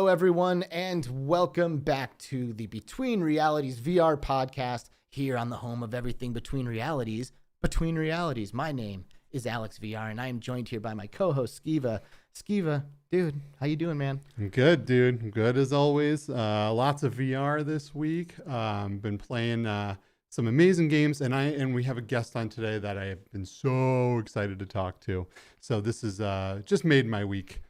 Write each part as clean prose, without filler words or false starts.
Hello, everyone, and welcome back to the Between Realities VR podcast here on the home of everything between realities, Between Realities. My name is Alex VR, and I am joined here by my co-host, Skiva. Skiva, dude, how you doing, man? I'm good, dude. I'm good as always. Lots of VR this week. Been playing some amazing games, and we have a guest on today that I have been so excited to talk to. So this is just made my week.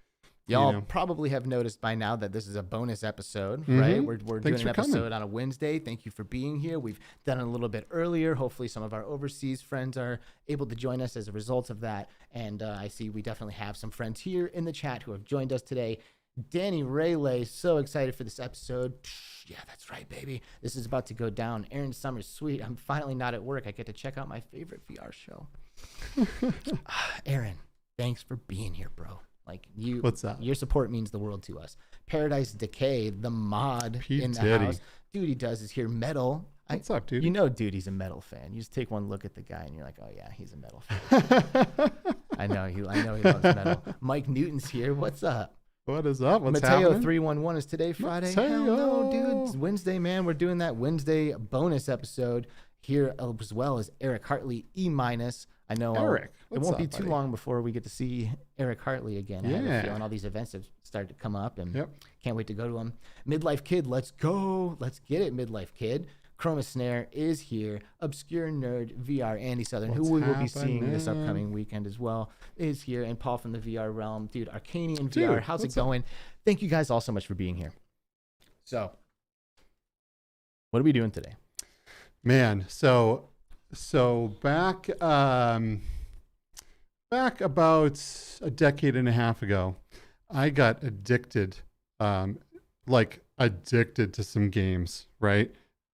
Y'all probably have noticed by now that this is a bonus episode, right? We're doing an episode on a Wednesday. Thank you for being here. We've done it a little bit earlier. Hopefully some of our overseas friends are able to join us as a result of that. And I see we definitely have some friends here in the chat who have joined us today. Danny Rayleigh, so excited for this episode. Yeah, that's right, baby. This is about to go down. Aaron Summers, sweet. I'm finally not at work. I get to check out my favorite VR show. Aaron, thanks for being here, bro. Like you, what's up? Your support means the world to us. Paradise Decay, the mod in the house. Duty Does is here. Metal. What's up, dude? You know Duty's a metal fan. You just take one look at the guy and you're like, oh yeah, he's a metal fan. I know he loves metal. Mike Newton's here. What's up? What is up? What's Mateo happening? 311 is today Friday. Mateo. Hell no, dude. It's Wednesday, man. We're doing that Wednesday bonus episode here, as well as Eric Hartley E-. I know Eric, it won't be too long before we get to see Eric Hartley again. Yeah. I have a feeling all these events have started to come up, and can't wait to go to them. Midlife Kid, let's go. Let's get it, Midlife Kid. Chroma Snare is here. Obscure Nerd VR, Andy Southern, who we will be seeing this upcoming weekend as well, is here. And Paul from the VR realm. Dude, Arcanian VR, how's it going? Thank you guys all so much for being here. So, what are we doing today? Man, so back about a decade and a half ago, I got addicted to some games, right?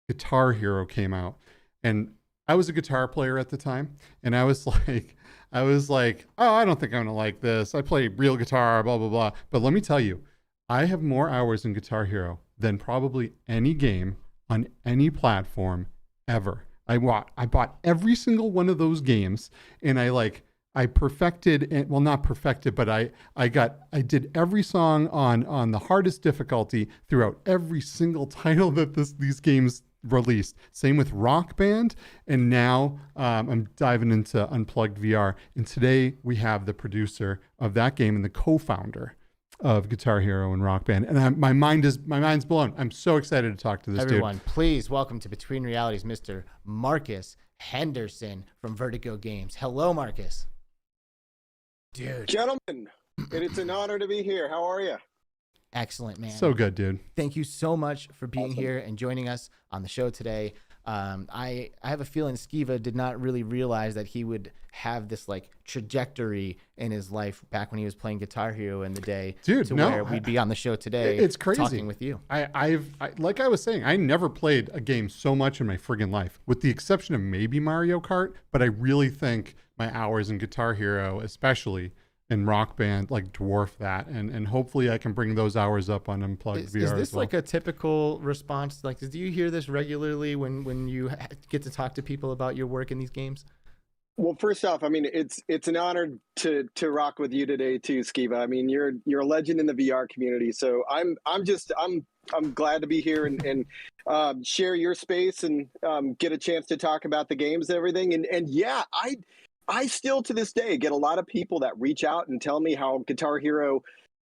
Guitar Hero came out, and I was a guitar player at the time, and I was like, oh, I don't think I'm gonna like this. I play real guitar, blah blah blah. But let me tell you, I have more hours in Guitar Hero than probably any game on any platform ever. I bought every single one of those games, and I perfected it. Well, not perfected, but I did every song on the hardest difficulty throughout every single title that these games released. Same with Rock Band, and now I'm diving into Unplugged VR. And today we have the producer of that game and the co-founder of Guitar Hero and Rock Band, and my mind's blown. I'm so excited to talk to this dude. Please welcome to Between Realities, Mr. Marcus Henderson from Vertigo Games. Hello, Marcus. Dude. Gentlemen, it's an honor to be here. How are you? Excellent, man. So good, dude. Thank you so much for being here and joining us on the show today. I have a feeling Skiva did not really realize that he would have this trajectory in his life back when he was playing Guitar Hero in the day, dude. Where we'd be on the show today. It's crazy talking with you. Like I was saying, I never played a game so much in my friggin' life, with the exception of maybe Mario Kart. But I really think my hours in Guitar Hero, especially in Rock Band, dwarf that, and hopefully I can bring those hours up on Unplugged VR. Is this as well. a typical response? Do you hear this regularly when you get to talk to people about your work in these games? Well, first off, I mean, it's an honor to rock with you today too, Skiva. I mean, you're a legend in the VR community, so I'm glad to be here and share your space and get a chance to talk about the games and everything. And yeah, I still to this day get a lot of people that reach out and tell me how Guitar Hero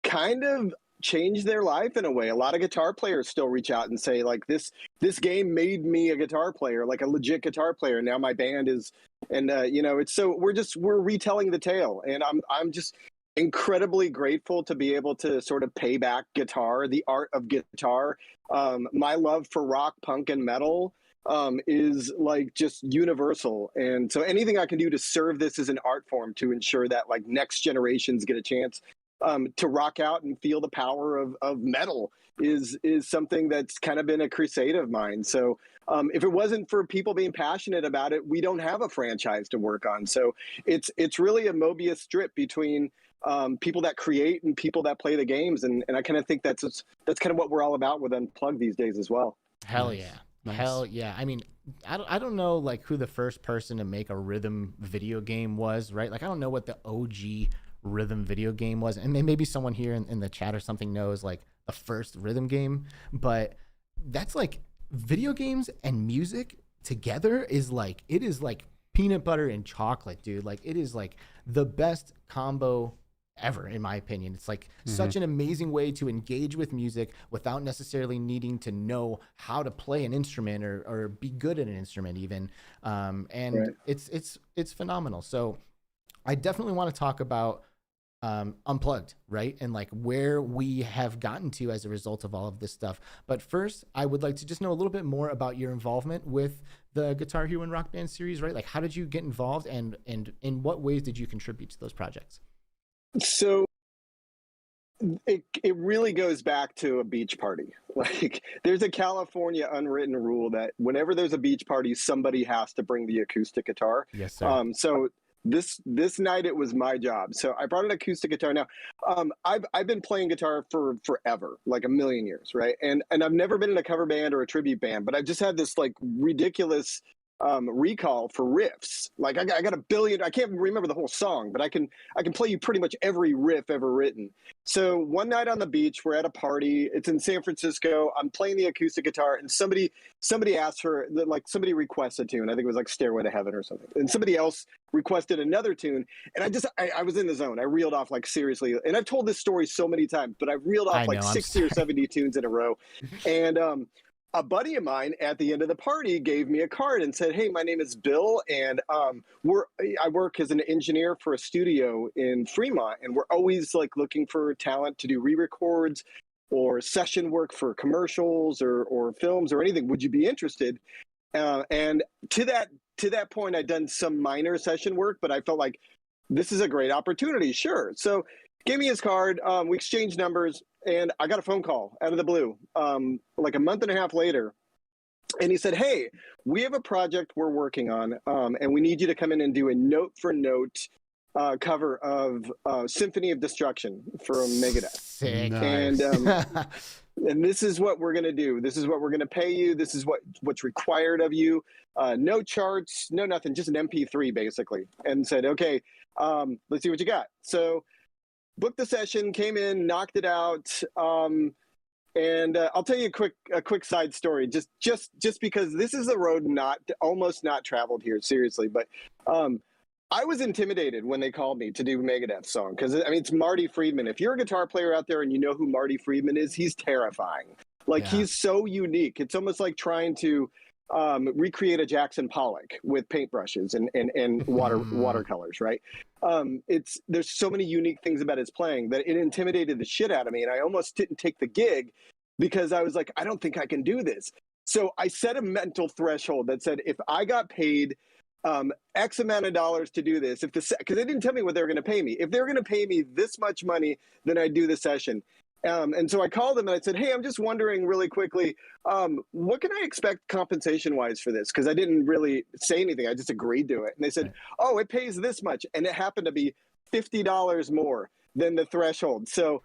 kind of changed their life in a way. A lot of guitar players still reach out and say this game made me a guitar player, a legit guitar player. Now my band is, and it's so we're retelling the tale, and I'm just incredibly grateful to be able to sort of pay back guitar, the art of guitar. My love for rock, punk, and metal is just universal, and so anything I can do to serve this as an art form to ensure that next generations get a chance to rock out and feel the power of metal is something that's kind of been a crusade of mine. So if it wasn't for people being passionate about it, we don't have a franchise to work on. So it's really a Mobius strip between people that create and people that play the games, and I kind of think that's kind of what we're all about with Unplugged these days as well. Hell yeah. Nice. Hell yeah. I mean, I don't know who the first person to make a rhythm video game was, right? I don't know what the OG rhythm video game was, and maybe someone here in the chat or something knows the first rhythm game, but that's like video games and music together is like, it is like peanut butter and chocolate, dude. Like it is like the best combo ever, in my opinion. It's like such an amazing way to engage with music without necessarily needing to know how to play an instrument or be good at an instrument even. And it's phenomenal. So I definitely want to talk about Unplugged, right? And like where we have gotten to as a result of all of this stuff. But first, I would like to just know a little bit more about your involvement with the Guitar Hero and Rock Band series, right? Like how did you get involved and in what ways did you contribute to those projects? So it really goes back to a beach party. Like there's a California unwritten rule that whenever there's a beach party, somebody has to bring the acoustic guitar. Yes, sir. So this night it was my job. So I brought an acoustic guitar. Now, I've been playing guitar for forever, like a million years, right? And I've never been in a cover band or a tribute band, but I've just had this like ridiculous recall for riffs. Like I got a billion. I can't remember the whole song, but I can play you pretty much every riff ever written. So one night on the beach, we're at a party. It's in San Francisco. I'm playing the acoustic guitar, and somebody asked for like somebody requested a tune. I think it was like Stairway to Heaven or something. And somebody else requested another tune, and I was in the zone. I reeled off like seriously, and I've told this story so many times, but I've reeled off like 60 or 70 tunes in a row, and a buddy of mine at the end of the party gave me a card and said, "Hey, my name is Bill, and I work as an engineer for a studio in Fremont, and we're always like looking for talent to do re-records or session work for commercials or films or anything. Would you be interested?" And to that point, I'd done some minor session work, but I felt like this is a great opportunity. Sure. So gave me his card. We exchanged numbers, and I got a phone call out of the blue, like a month and a half later. And he said, "Hey, we have a project we're working on, and we need you to come in and do a note-for-note cover of Symphony of Destruction from Megadeth." Sick. Nice. And this is what we're going to do. This is what we're going to pay you. This is what's required of you. No charts, no nothing, just an MP3 basically. And said, "Okay, let's see what you got." So booked the session, came in, knocked it out. And I'll tell you a quick side story, just because this is a road almost not traveled here, seriously. But I was intimidated when they called me to do Megadeth song, because I mean it's Marty Friedman. If you're a guitar player out there and you know who Marty Friedman is, he's terrifying. Like he's so unique. It's almost like trying to recreate a Jackson Pollock with paintbrushes and watercolors, right? There's so many unique things about his playing that it intimidated the shit out of me, and I almost didn't take the gig because I was like, I don't think I can do this. So I set a mental threshold that said, if I got paid X amount of dollars to do this, because they didn't tell me what they were going to pay me. If they were going to pay me this much money, then I'd do the session. And so I called them and I said, "Hey, I'm just wondering really quickly, what can I expect compensation-wise for this?" Because I didn't really say anything. I just agreed to it. And they said, "Oh, it pays this much." And it happened to be $50 more than the threshold. So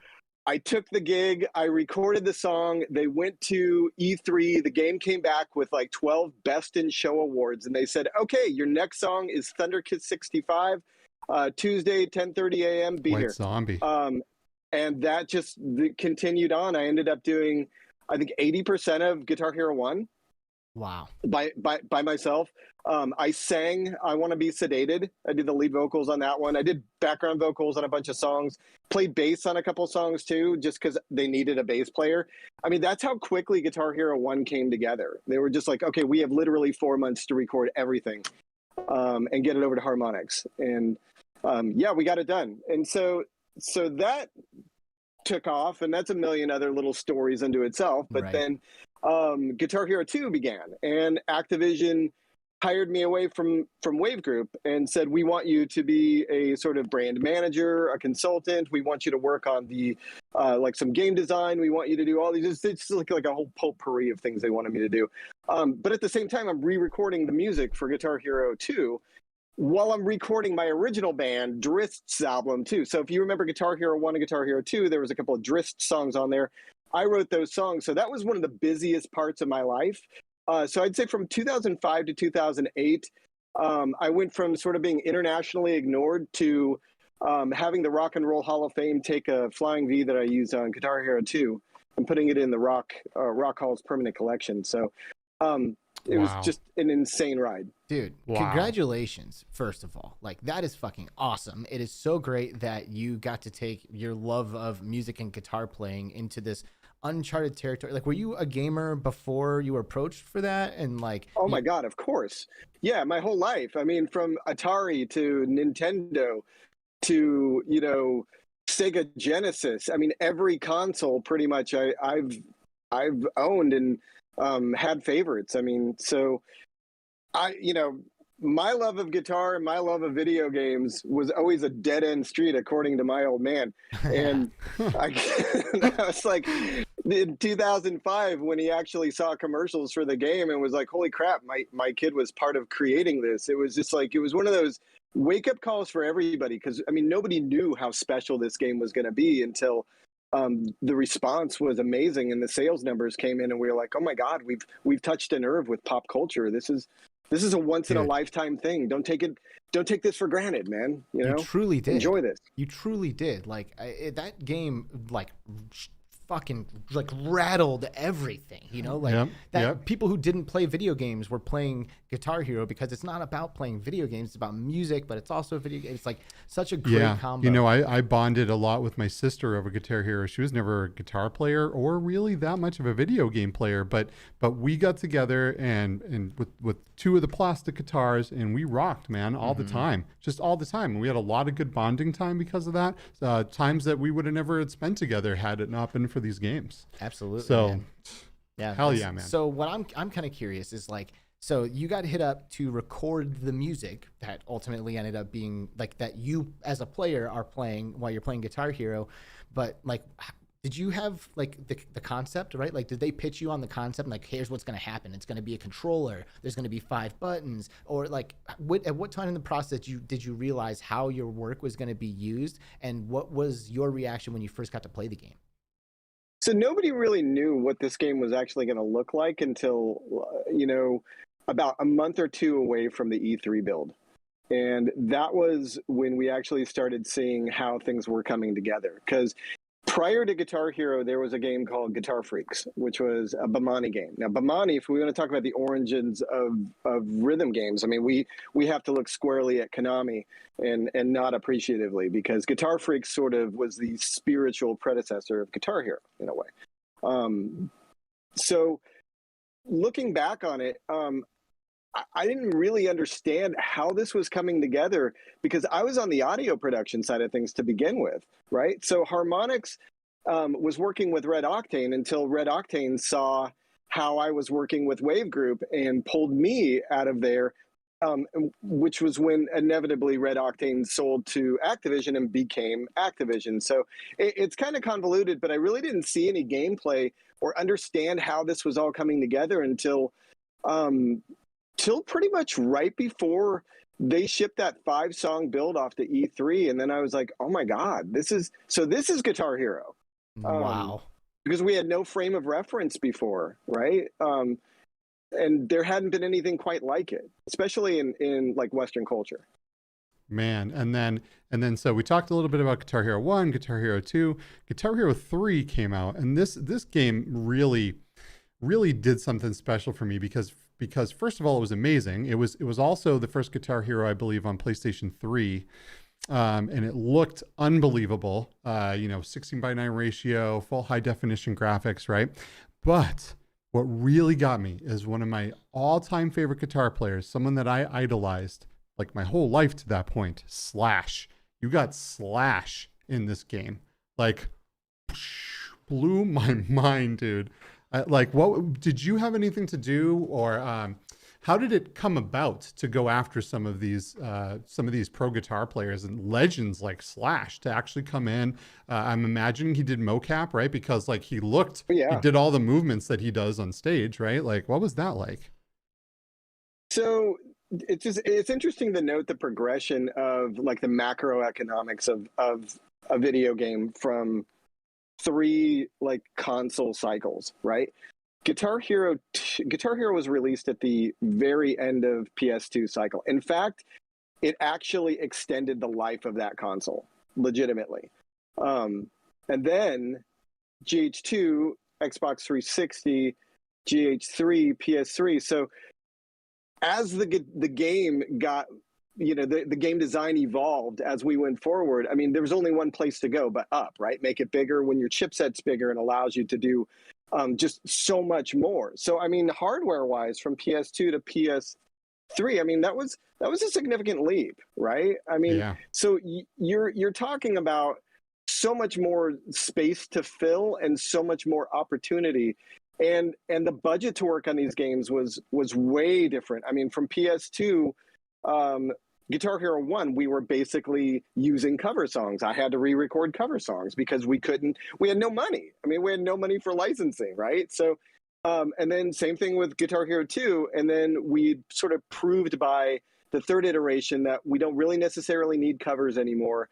I took the gig. I recorded the song. They went to E3. The game came back with like 12 Best in Show awards. And they said, "Okay, your next song is Thunder Kiss 65, Tuesday, 10:30 a.m. Be here." Zombie. And that just continued on. I ended up doing, I think, 80% of Guitar Hero 1. Wow. By myself. I sang I Want to Be Sedated. I did the lead vocals on that one. I did background vocals on a bunch of songs. Played bass on a couple songs too, just because they needed a bass player. I mean, that's how quickly Guitar Hero 1 came together. They were just like, okay, we have literally 4 months to record everything and get it over to Harmonix. And yeah, we got it done. And so that took off, and that's a million other little stories unto itself. But then Guitar Hero 2 began, and Activision hired me away from Wave Group and said, "We want you to be a sort of brand manager, a consultant. We want you to work on the like some game design. We want you to do all these." It's like a whole potpourri of things they wanted me to do. But at the same time, I'm re-recording the music for Guitar Hero 2 while I'm recording my original band Drist's album too. So if you remember Guitar Hero 1 and Guitar Hero 2, there was a couple of Drist songs on there. I wrote those songs. So that was one of the busiest parts of my life. So I'd say from 2005 to 2008, I went from sort of being internationally ignored to having the Rock and Roll Hall of Fame take a flying V that I used on Guitar Hero 2. I'm putting it in the Rock Hall's permanent collection. So it was just an insane ride. Dude, congratulations, first of all. Like, that is fucking awesome. It is so great that you got to take your love of music and guitar playing into this uncharted territory. Like, were you a gamer before you were approached for that? And like, oh my God, of course. Yeah, my whole life. I mean, from Atari to Nintendo to, you know, Sega Genesis. I mean, every console pretty much I've owned and had favorites. I mean, so you know, my love of guitar and my love of video games was always a dead end street, according to my old man. And I was like, in 2005, when he actually saw commercials for the game and was like, holy crap, my kid was part of creating this. It was just like, it was one of those wake up calls for everybody. Cause I mean, nobody knew how special this game was going to be until the response was amazing and the sales numbers came in and we were like, oh my God, we've touched a nerve with pop culture. This is a once in a lifetime thing. Don't take this for granted, man. You know, you truly did. Enjoy this. You truly did. Like, that game, like, fucking like rattled everything, you know, like people who didn't play video games were playing Guitar Hero because it's not about playing video games, it's about music, but it's also a video game. It's like such a great combo. You know, I bonded a lot with my sister over Guitar Hero. She was never a guitar player or really that much of a video game player, but we got together and with two of the plastic guitars and we rocked, man, all the time, just all the time. And we had a lot of good bonding time because of that. Times that we would have never had spent together had it not been for these games. Absolutely. So man. Yeah, hell yeah, man. So what I'm kind of curious is like, so you got hit up to record the music that ultimately ended up being like that you as a player are playing while you're playing Guitar Hero, but like, did you have like the concept, right? Like, did they pitch you on the concept? Like, here's what's going to happen. It's going to be a controller. There's going to be 5 buttons, or like, at what time in the process did you realize how your work was going to be used, and what was your reaction when you first got to play the game? So nobody really knew what this game was actually going to look like until, you know, about a month or two away from the E3 build. And that was when we actually started seeing how things were coming together. Because prior to Guitar Hero, there was a game called Guitar Freaks, which was a Bamani game. Now, Bamani, if we want to talk about the origins of rhythm games, I mean, we have to look squarely at Konami and not appreciatively, because Guitar Freaks sort of was the spiritual predecessor of Guitar Hero in a way. So looking back on it, I didn't really understand how this was coming together because I was on the audio production side of things to begin with, right? So Harmonix was working with Red Octane until Red Octane saw how I was working with Wave Group and pulled me out of there, which was when inevitably Red Octane sold to Activision and became Activision. So it's kind of convoluted, but I really didn't see any gameplay or understand how this was all coming together until pretty much right before they shipped that 5-song build off to E3. And then I was like, oh my God, this is Guitar Hero. Wow. Because we had no frame of reference before, right? And there hadn't been anything quite like it, especially in like Western culture. Man, and then so we talked a little bit about Guitar Hero 1, Guitar Hero 2, Guitar Hero 3 came out, and this game really did something special for me because first of all, it was amazing. It was also the first Guitar Hero, I believe, on PlayStation 3. And it looked unbelievable, 16:9 ratio, full high definition graphics, right? But what really got me is one of my all-time favorite guitar players, someone that I idolized like my whole life to that point, Slash. You got Slash in this game. Like, blew my mind, dude. Like, what did you have anything to do, or how did it come about to go after some of these pro guitar players and legends like Slash to actually come in? I'm imagining he did mocap, right? Because like he did all the movements that he does on stage, right? Like, what was that like? So it's interesting to note the progression of like the macroeconomics of a video game from 3 like console cycles, right? Guitar Hero was released at the very end of PS2 cycle. In fact, it actually extended the life of that console legitimately. And then GH2 Xbox 360, GH3, PS3. So as the game got, the game design evolved as we went forward. I mean, there was only one place to go but up, right? Make it bigger when your chipset's bigger and allows you to do just so much more. So, I mean, hardware-wise, from PS2 to PS3, I mean, that was a significant leap, right? I mean, so you're talking about so much more space to fill and so much more opportunity. And the budget to work on these games was way different. I mean, from PS2, Guitar Hero 1, we were basically using cover songs. I had to re-record cover songs because we had no money. I mean, we had no money for licensing, right? So, and then same thing with Guitar Hero 2. And then we sort of proved by the third iteration that we don't really necessarily need covers anymore.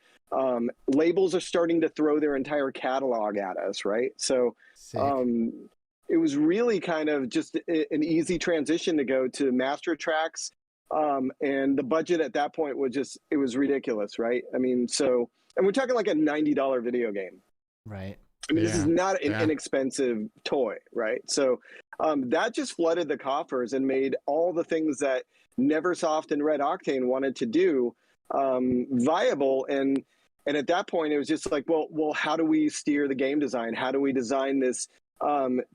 Labels are starting to throw their entire catalog at us, right? So, it was really kind of just an easy transition to go to master tracks. And the budget at that point it was ridiculous, right? I mean, and we're talking like a $90 video game. Right. I mean, this is not an inexpensive toy, right? So that just flooded the coffers and made all the things that Neversoft and Red Octane wanted to do viable. And at that point, it was just like, well, how do we steer the game design? How do we design this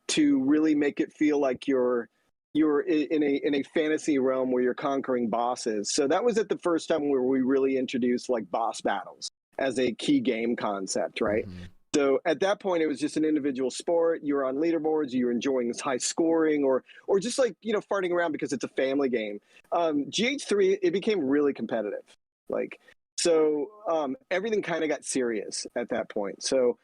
to really make it feel like you're in a fantasy realm where you're conquering bosses? So that was at the first time where we really introduced like boss battles as a key game concept, right? Mm-hmm. So at that point, it was just an individual sport. You were on leaderboards, you were enjoying this high scoring, or just like, farting around because it's a family game. GH3, it became really competitive. So everything kind of got serious at that point. So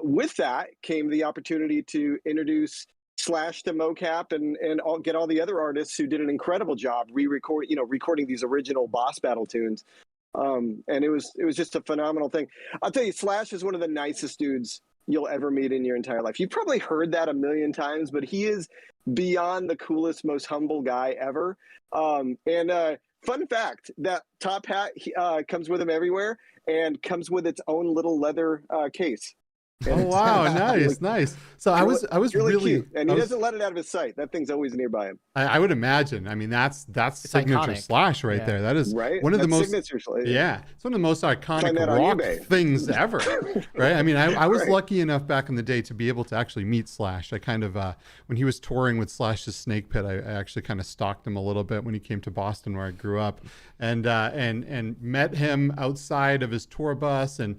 with that came the opportunity to introduce Slash to mocap and get all the other artists who did an incredible job recording these original boss battle tunes. And it was just a phenomenal thing. I'll tell you, Slash is one of the nicest dudes you'll ever meet in your entire life. You've probably heard that a million times, but he is beyond the coolest, most humble guy ever. Fun fact, that top hat comes with him everywhere and comes with its own little leather case. Oh wow, nice. So I was really cute, and he doesn't let it out of his sight. That thing's always nearby him. I would imagine. I mean, that's signature iconic. Slash right there. That is one of the most it's one of the most iconic rock things ever. Right? I mean, I was lucky enough back in the day to be able to actually meet Slash. I kind of when he was touring with Slash's Snake Pit, I actually kind of stalked him a little bit when he came to Boston where I grew up, and met him outside of his tour bus, and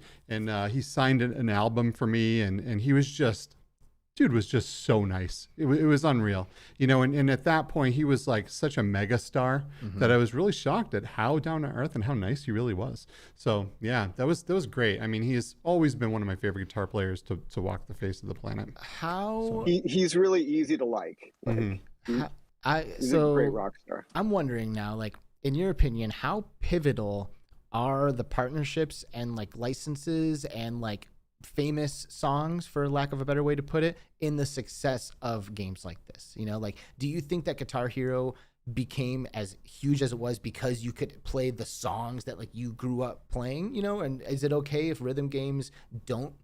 he signed an album for me, and he was just so nice. It was unreal, and at that point he was like such a mega star that I was really shocked at how down to earth and how nice he really was. So yeah, that was great. I mean, he has always been one of my favorite guitar players to walk the face of the planet. He's really easy to like. He's a great rock star. I'm wondering now, like, in your opinion, how pivotal are the partnerships and like licenses and like famous songs, for lack of a better way to put it, in the success of games like this? Like, do you think that Guitar Hero became as huge as it was because you could play the songs that like you grew up playing, and is it okay if rhythm games don't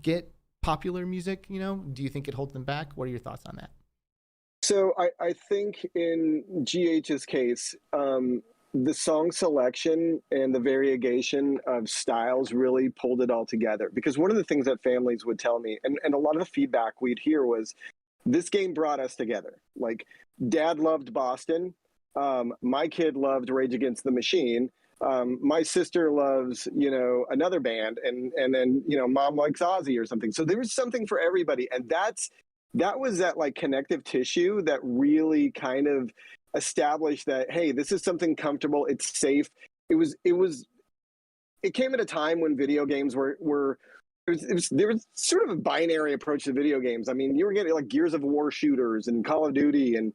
get popular music? Do you think it holds them back? What are your thoughts on that? So I think in GH's case, the song selection and the variegation of styles really pulled it all together. Because one of the things that families would tell me, and a lot of the feedback we'd hear was, this game brought us together. Like, Dad loved Boston. My kid loved Rage Against the Machine. My sister loves, another band. And then, Mom likes Ozzy or something. So there was something for everybody. And that was that like connective tissue that really kind of established that, hey, this is something comfortable, it's safe. It came at a time when video games there was sort of a binary approach to video games. I mean, you were getting like Gears of War shooters and Call of Duty, and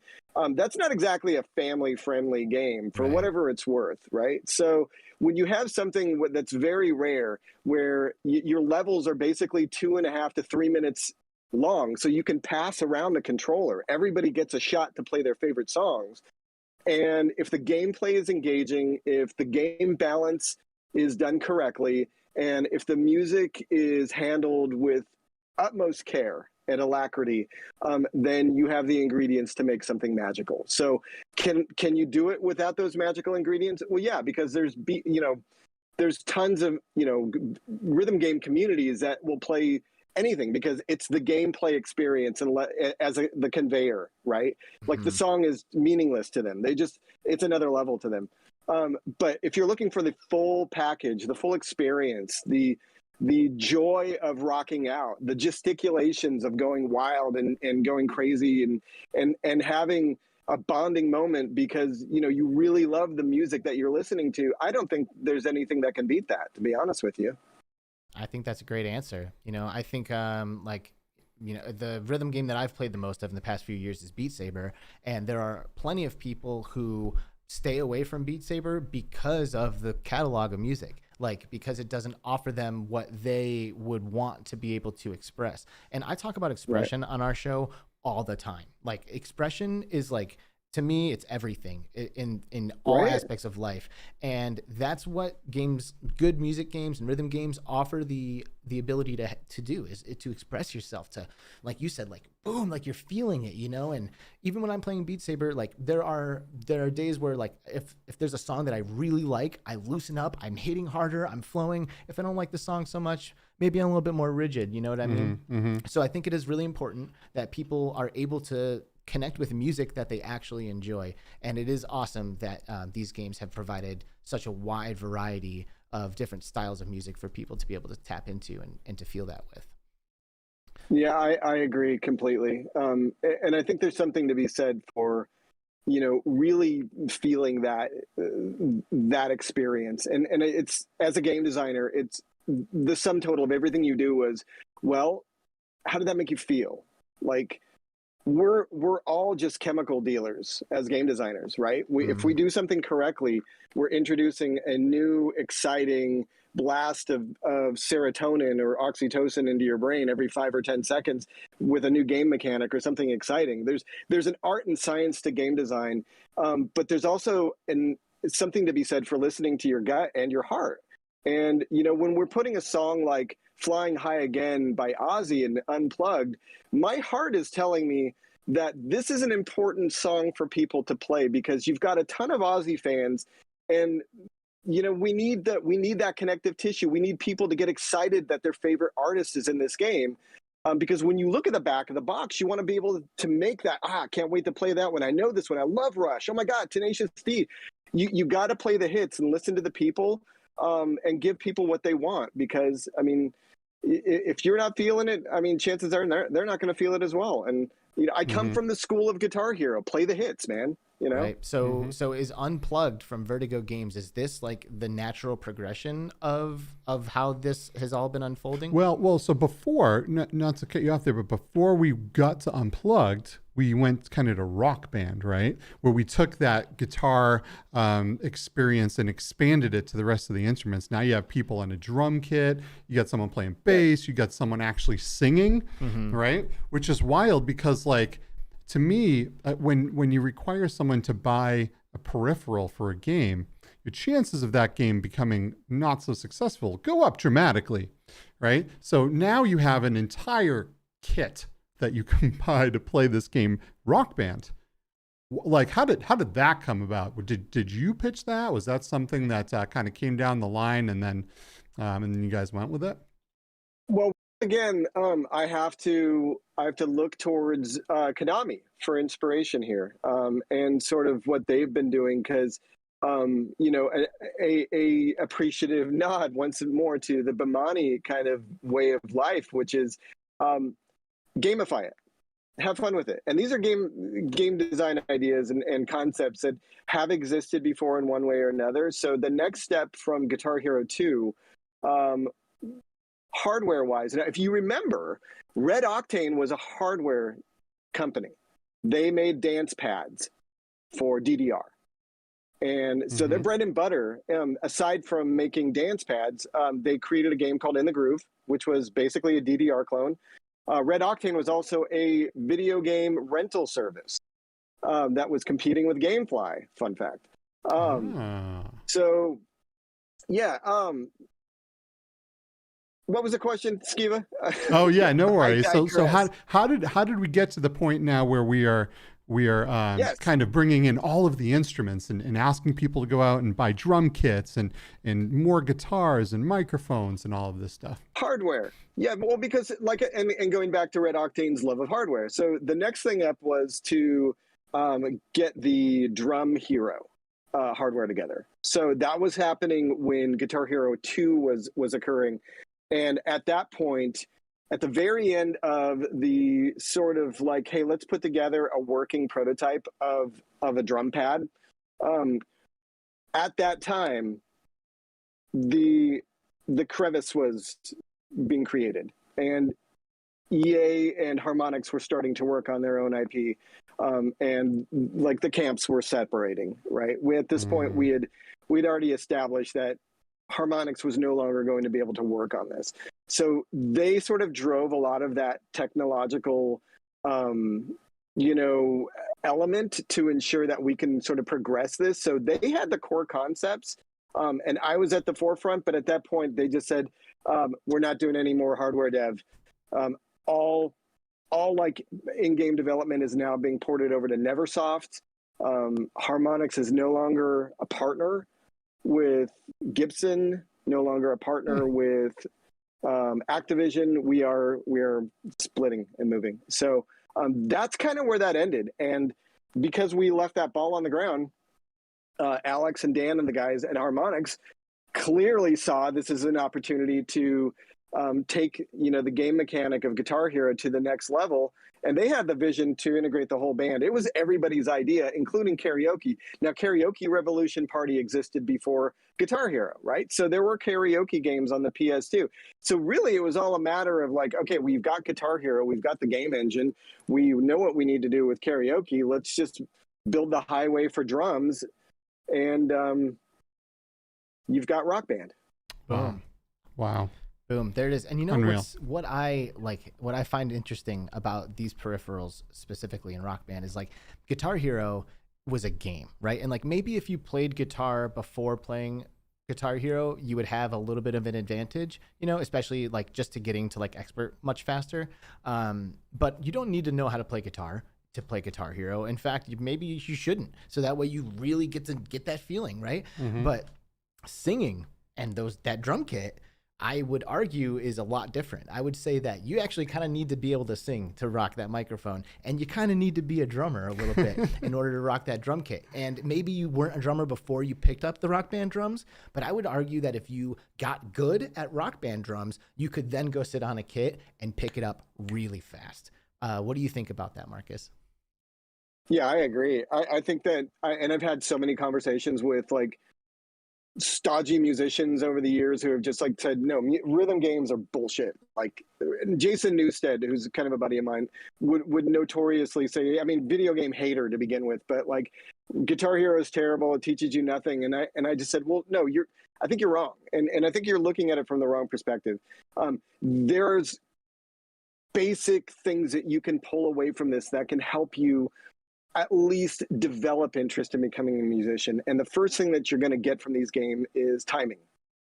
that's not exactly a family friendly game for whatever it's worth, right? So when you have something that's very rare, where your levels are basically 2.5 to 3 minutes long, so you can pass around the controller. Everybody gets a shot to play their favorite songs. And if the gameplay is engaging, if the game balance is done correctly, and if the music is handled with utmost care and alacrity, then you have the ingredients to make something magical. So can you do it without those magical ingredients? Well, yeah, because there's tons of, rhythm game communities that will play anything because it's the gameplay experience and the conveyor, right? Like the song is meaningless to them. It's another level to them. But if you're looking for the full package, the full experience, the joy of rocking out, the gesticulations of going wild and going crazy and having a bonding moment because, you really love the music that you're listening to, I don't think there's anything that can beat that, to be honest with you. I think that's a great answer. I think the rhythm game that I've played the most of in the past few years is Beat Saber. And there are plenty of people who stay away from Beat Saber because of the catalog of music, because it doesn't offer them what they would want to be able to express. And I talk about expression on our show all the time. Expression is to me, it's everything in all aspects of life. And that's what good music games and rhythm games offer the ability to do, is to express yourself, to, like you said, boom, you're feeling it, And even when I'm playing Beat Saber, there are days where if there's a song that I really like, I loosen up, I'm hitting harder, I'm flowing. If I don't like the song so much, maybe I'm a little bit more rigid, you know what I mean? Mm-hmm. So I think it is really important that people are able to connect with music that they actually enjoy. And it is awesome that these games have provided such a wide variety of different styles of music for people to be able to tap into and to feel that with. Yeah, I agree completely. And I think there's something to be said for, really feeling that experience. And it's, as a game designer, it's the sum total of everything you do was, well, how did that make you feel? We're all just chemical dealers as game designers, right? If we do something correctly, we're introducing a new, exciting blast of serotonin or oxytocin into your brain every 5 or 10 seconds with a new game mechanic or something exciting. There's an art and science to game design, but there's also something to be said for listening to your gut and your heart. And, when we're putting a song like Flying High Again by Ozzy and Unplugged, my heart is telling me that this is an important song for people to play because you've got a ton of Ozzy fans and, we need that connective tissue. We need people to get excited that their favorite artist is in this game. Because when you look at the back of the box, you want to be able to make that, can't wait to play that one. I know this one. I love Rush. Oh my God, Tenacious D. You got to play the hits and listen to the people. And give people what they want, because if you're not feeling it, chances are they're not going to feel it as well. And I come from the school of Guitar Hero. Play the hits, man. Right. So is Unplugged from Vertigo Games, is this the natural progression of how this has all been unfolding? Well, so before, not to cut you off there, but before we got to Unplugged, we went kind of to Rock Band, right? Where we took that guitar experience and expanded it to the rest of the instruments. Now you have people on a drum kit, you got someone playing bass, you got someone actually singing, right? Which is wild because to me, when you require someone to buy a peripheral for a game, your chances of that game becoming not so successful go up dramatically, right? So now you have an entire kit that you can buy to play this game, Rock Band. How did that come about? Did you pitch that? Was that something that kind of came down the line and then you guys went with it? Well, again, I have to look towards Konami for inspiration here, and sort of what they've been doing, because a appreciative nod once more to the Bimani kind of way of life, which is gamify it, have fun with it. And these are game design ideas and concepts that have existed before in one way or another. So the next step from Guitar Hero 2, hardware wise, now if you remember, Red Octane was a hardware company. They made dance pads for DDR. And so their bread and butter, aside from making dance pads, they created a game called In the Groove, which was basically a DDR clone. Red Octane was also a video game rental service that was competing with GameFly, fun fact. So, yeah, what was the question, Skiva? Oh yeah, no worries. So digress. how did we get to the point now where we are Yes. kind of bringing in all of the instruments and asking people to go out and buy drum kits and more guitars and microphones and all of this stuff? Hardware. Yeah, well, because and going back to Red Octane's love of hardware. So the next thing up was to get the Drum Hero hardware together. So that was happening when Guitar Hero 2 was occurring. And at that point, at the very end of the sort of like, hey, let's put together a working prototype of a drum pad. At that time, the crevice was being created, and EA and Harmonix were starting to work on their own IP, and like the camps were separating. Right, at this point we'd already established that Harmonix was no longer going to be able to work on this. So they sort of drove a lot of that technological, element to ensure that we can sort of progress this. So they had the core concepts, and I was at the forefront, but at that point they just said, we're not doing any more hardware dev. All like in-game development is now being ported over to Neversoft. Harmonix is no longer a partner with Gibson, no longer a partner with Activision. We are splitting and moving. So that's kind of where that ended. And because we left that ball on the ground, Alex and Dan and the guys at Harmonix clearly saw this as an opportunity to take the game mechanic of Guitar Hero to the next level. And they had the vision to integrate the whole band. It was everybody's idea, including karaoke. Now, Karaoke Revolution Party existed before Guitar Hero, right? So there were karaoke games on the PS2. So really, it was all a matter of like, okay, we've got Guitar Hero, we've got the game engine, we know what we need to do with karaoke. Let's just build the highway for drums, and you've got Rock Band. Boom. Wow. Boom, there it is. And you know Unreal. what I find interesting about these peripherals specifically in Rock Band is like Guitar Hero was a game, right? And like maybe if you played guitar before playing Guitar Hero, you would have a little bit of an advantage, especially like just to getting to like expert much faster. But you don't need to know how to play guitar to play Guitar Hero. In fact, maybe you shouldn't. So that way you really get to get that feeling, right? Mm-hmm. But singing and that drum kit, I would argue, is a lot different. I would say that you actually kind of need to be able to sing to rock that microphone, and you kind of need to be a drummer a little bit in order to rock that drum kit. And maybe you weren't a drummer before you picked up the Rock Band drums, but I would argue that if you got good at Rock Band drums, you could then go sit on a kit and pick it up really fast. What do you think about that, Marcus? Yeah, I agree. I think that, and I've had so many conversations with like stodgy musicians over the years who have just like said, no, rhythm games are bullshit. Like Jason Newsted, who's kind of a buddy of mine, would notoriously say, I mean, video game hater to begin with, but like Guitar Hero is terrible. It teaches you nothing. And I just said, well, no, I think you're wrong. And I think you're looking at it from the wrong perspective. There's basic things that you can pull away from this that can help you at least develop interest in becoming a musician. And the first thing that you're going to get from these games is timing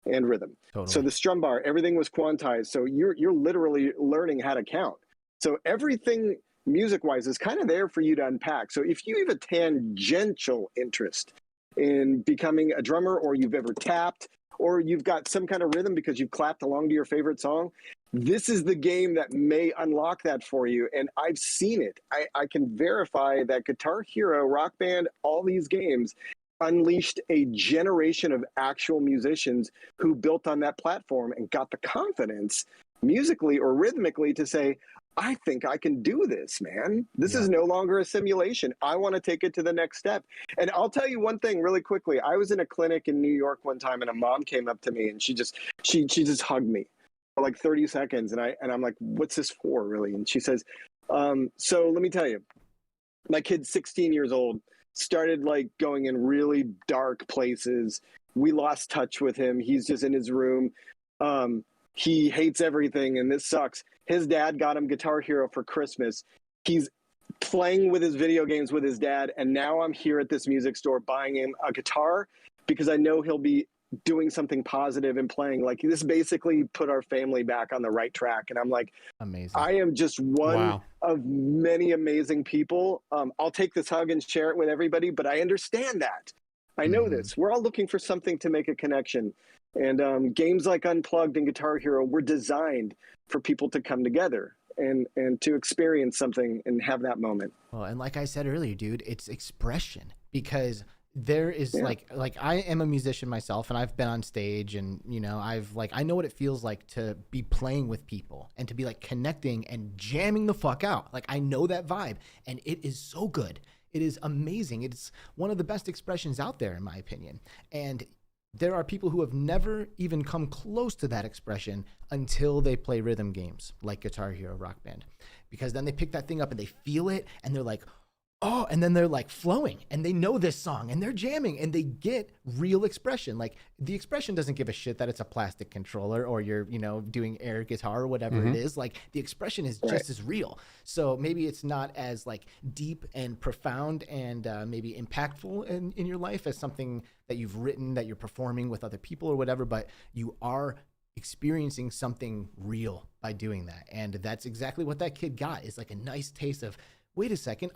and rhythm. Totally. So the strum bar, everything was quantized. So you're literally learning how to count. So everything music-wise is kind of there for you to unpack. So if you have a tangential interest in becoming a drummer, or you've ever tapped, or you've got some kind of rhythm because you've clapped along to your favorite song, this is the game that may unlock that for you. And I've seen it. I can verify that Guitar Hero, Rock Band, all these games unleashed a generation of actual musicians who built on that platform and got the confidence musically or rhythmically to say, I think I can do this, man. This is no longer a simulation. I want to take it to the next step. And I'll tell you one thing really quickly. I was in a clinic in New York one time, and a mom came up to me, and she just hugged me for like 30 seconds. And I'm like, what's this for, really? And she says, so let me tell you, my kid's 16 years old, started like going in really dark places. We lost touch with him. He's just in his room. He hates everything, and this sucks. His dad got him Guitar Hero for Christmas. He's playing with his video games with his dad, and now I'm here at this music store buying him a guitar because I know he'll be doing something positive and playing. Like, this basically put our family back on the right track. And I'm like, amazing. I am just one of many amazing people. I'll take this hug and share it with everybody, but I understand that. I know this. We're all looking for something to make a connection. And games like Unplugged and Guitar Hero were designed for people to come together and to experience something and have that moment. Well, and like I said earlier, dude, it's expression, because there is like I am a musician myself, and I've been on stage, and you know, I know what it feels like to be playing with people and to be like connecting and jamming the fuck out. Like, I know that vibe, and it is so good. It is amazing. It's one of the best expressions out there, in my opinion. And there are people who have never even come close to that expression until they play rhythm games like Guitar Hero, Rock Band, because then they pick that thing up and they feel it, and they're like, oh, and then they're like flowing, and they know this song, and they're jamming, and they get real expression. Like, the expression doesn't give a shit that it's a plastic controller or you're, you know, doing air guitar or whatever it is. Like, the expression is just as real. So maybe it's not as like deep and profound and maybe impactful in your life as something that you've written, that you're performing with other people or whatever, but you are experiencing something real by doing that. And that's exactly what that kid got, is like a nice taste of, wait a second,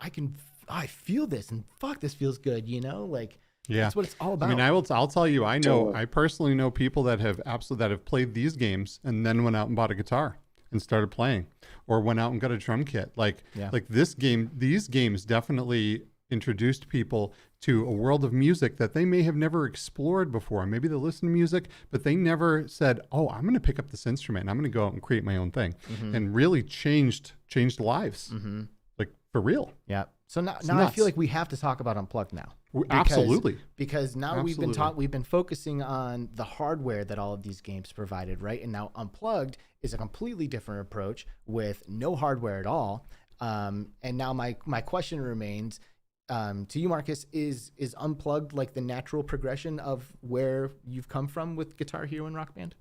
I feel this, and fuck, this feels good, you know? Like, that's what it's all about. I mean, I'll tell you, I personally know people that have played these games and then went out and bought a guitar and started playing, or went out and got a drum kit. Like these games definitely introduced people to a world of music that they may have never explored before. Maybe they listen to music, but they never said, oh, I'm going to pick up this instrument and I'm going to go out and create my own thing, and really changed lives. Like, for real. Yeah. So now I feel like we have to talk about Unplugged now. Absolutely. Because now we've been focusing on the hardware that all of these games provided, right? And now Unplugged is a completely different approach with no hardware at all. And now my question remains, to you, Marcus, is Unplugged like the natural progression of where you've come from with Guitar Hero and Rock Band?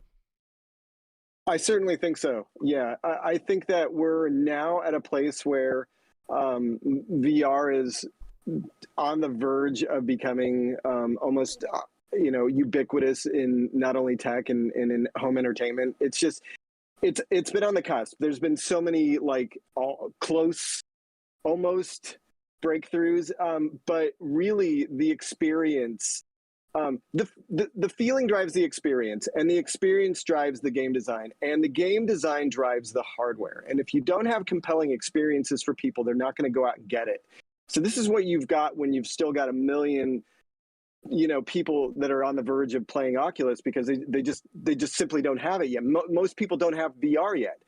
I certainly think so. Yeah, I think that we're now at a place where VR is on the verge of becoming almost ubiquitous in not only tech and in home entertainment. It's just it's been on the cusp. There's been so many like close almost breakthroughs, but really the experience, the feeling drives the experience, and the experience drives the game design, and the game design drives the hardware. And if you don't have compelling experiences for people, they're not going to go out and get it. So this is what you've got when you've still got a million, people that are on the verge of playing Oculus because they just simply don't have it yet. Most people don't have VR yet.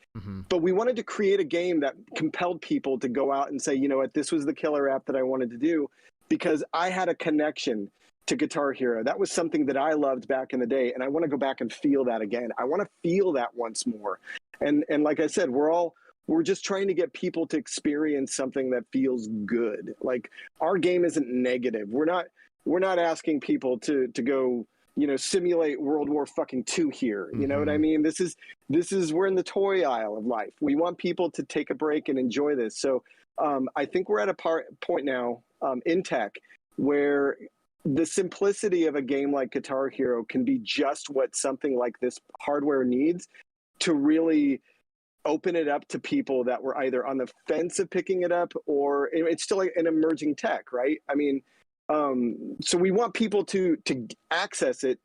But we wanted to create a game that compelled people to go out and say, you know what, this was the killer app that I wanted to do because I had a connection to Guitar Hero. That was something that I loved back in the day, and I want to go back and feel that again. I want to feel that once more. And like I said, we're just trying to get people to experience something that feels good. Like, our game isn't negative. We're not asking people to go, simulate World War II here. You know what I mean? This is we're in the toy aisle of life. We want people to take a break and enjoy this. So I think we're at a point now in tech where the simplicity of a game like Guitar Hero can be just what something like this hardware needs to really open it up to people that were either on the fence of picking it up, or it's still an emerging tech, right? I mean, so we want people to access it,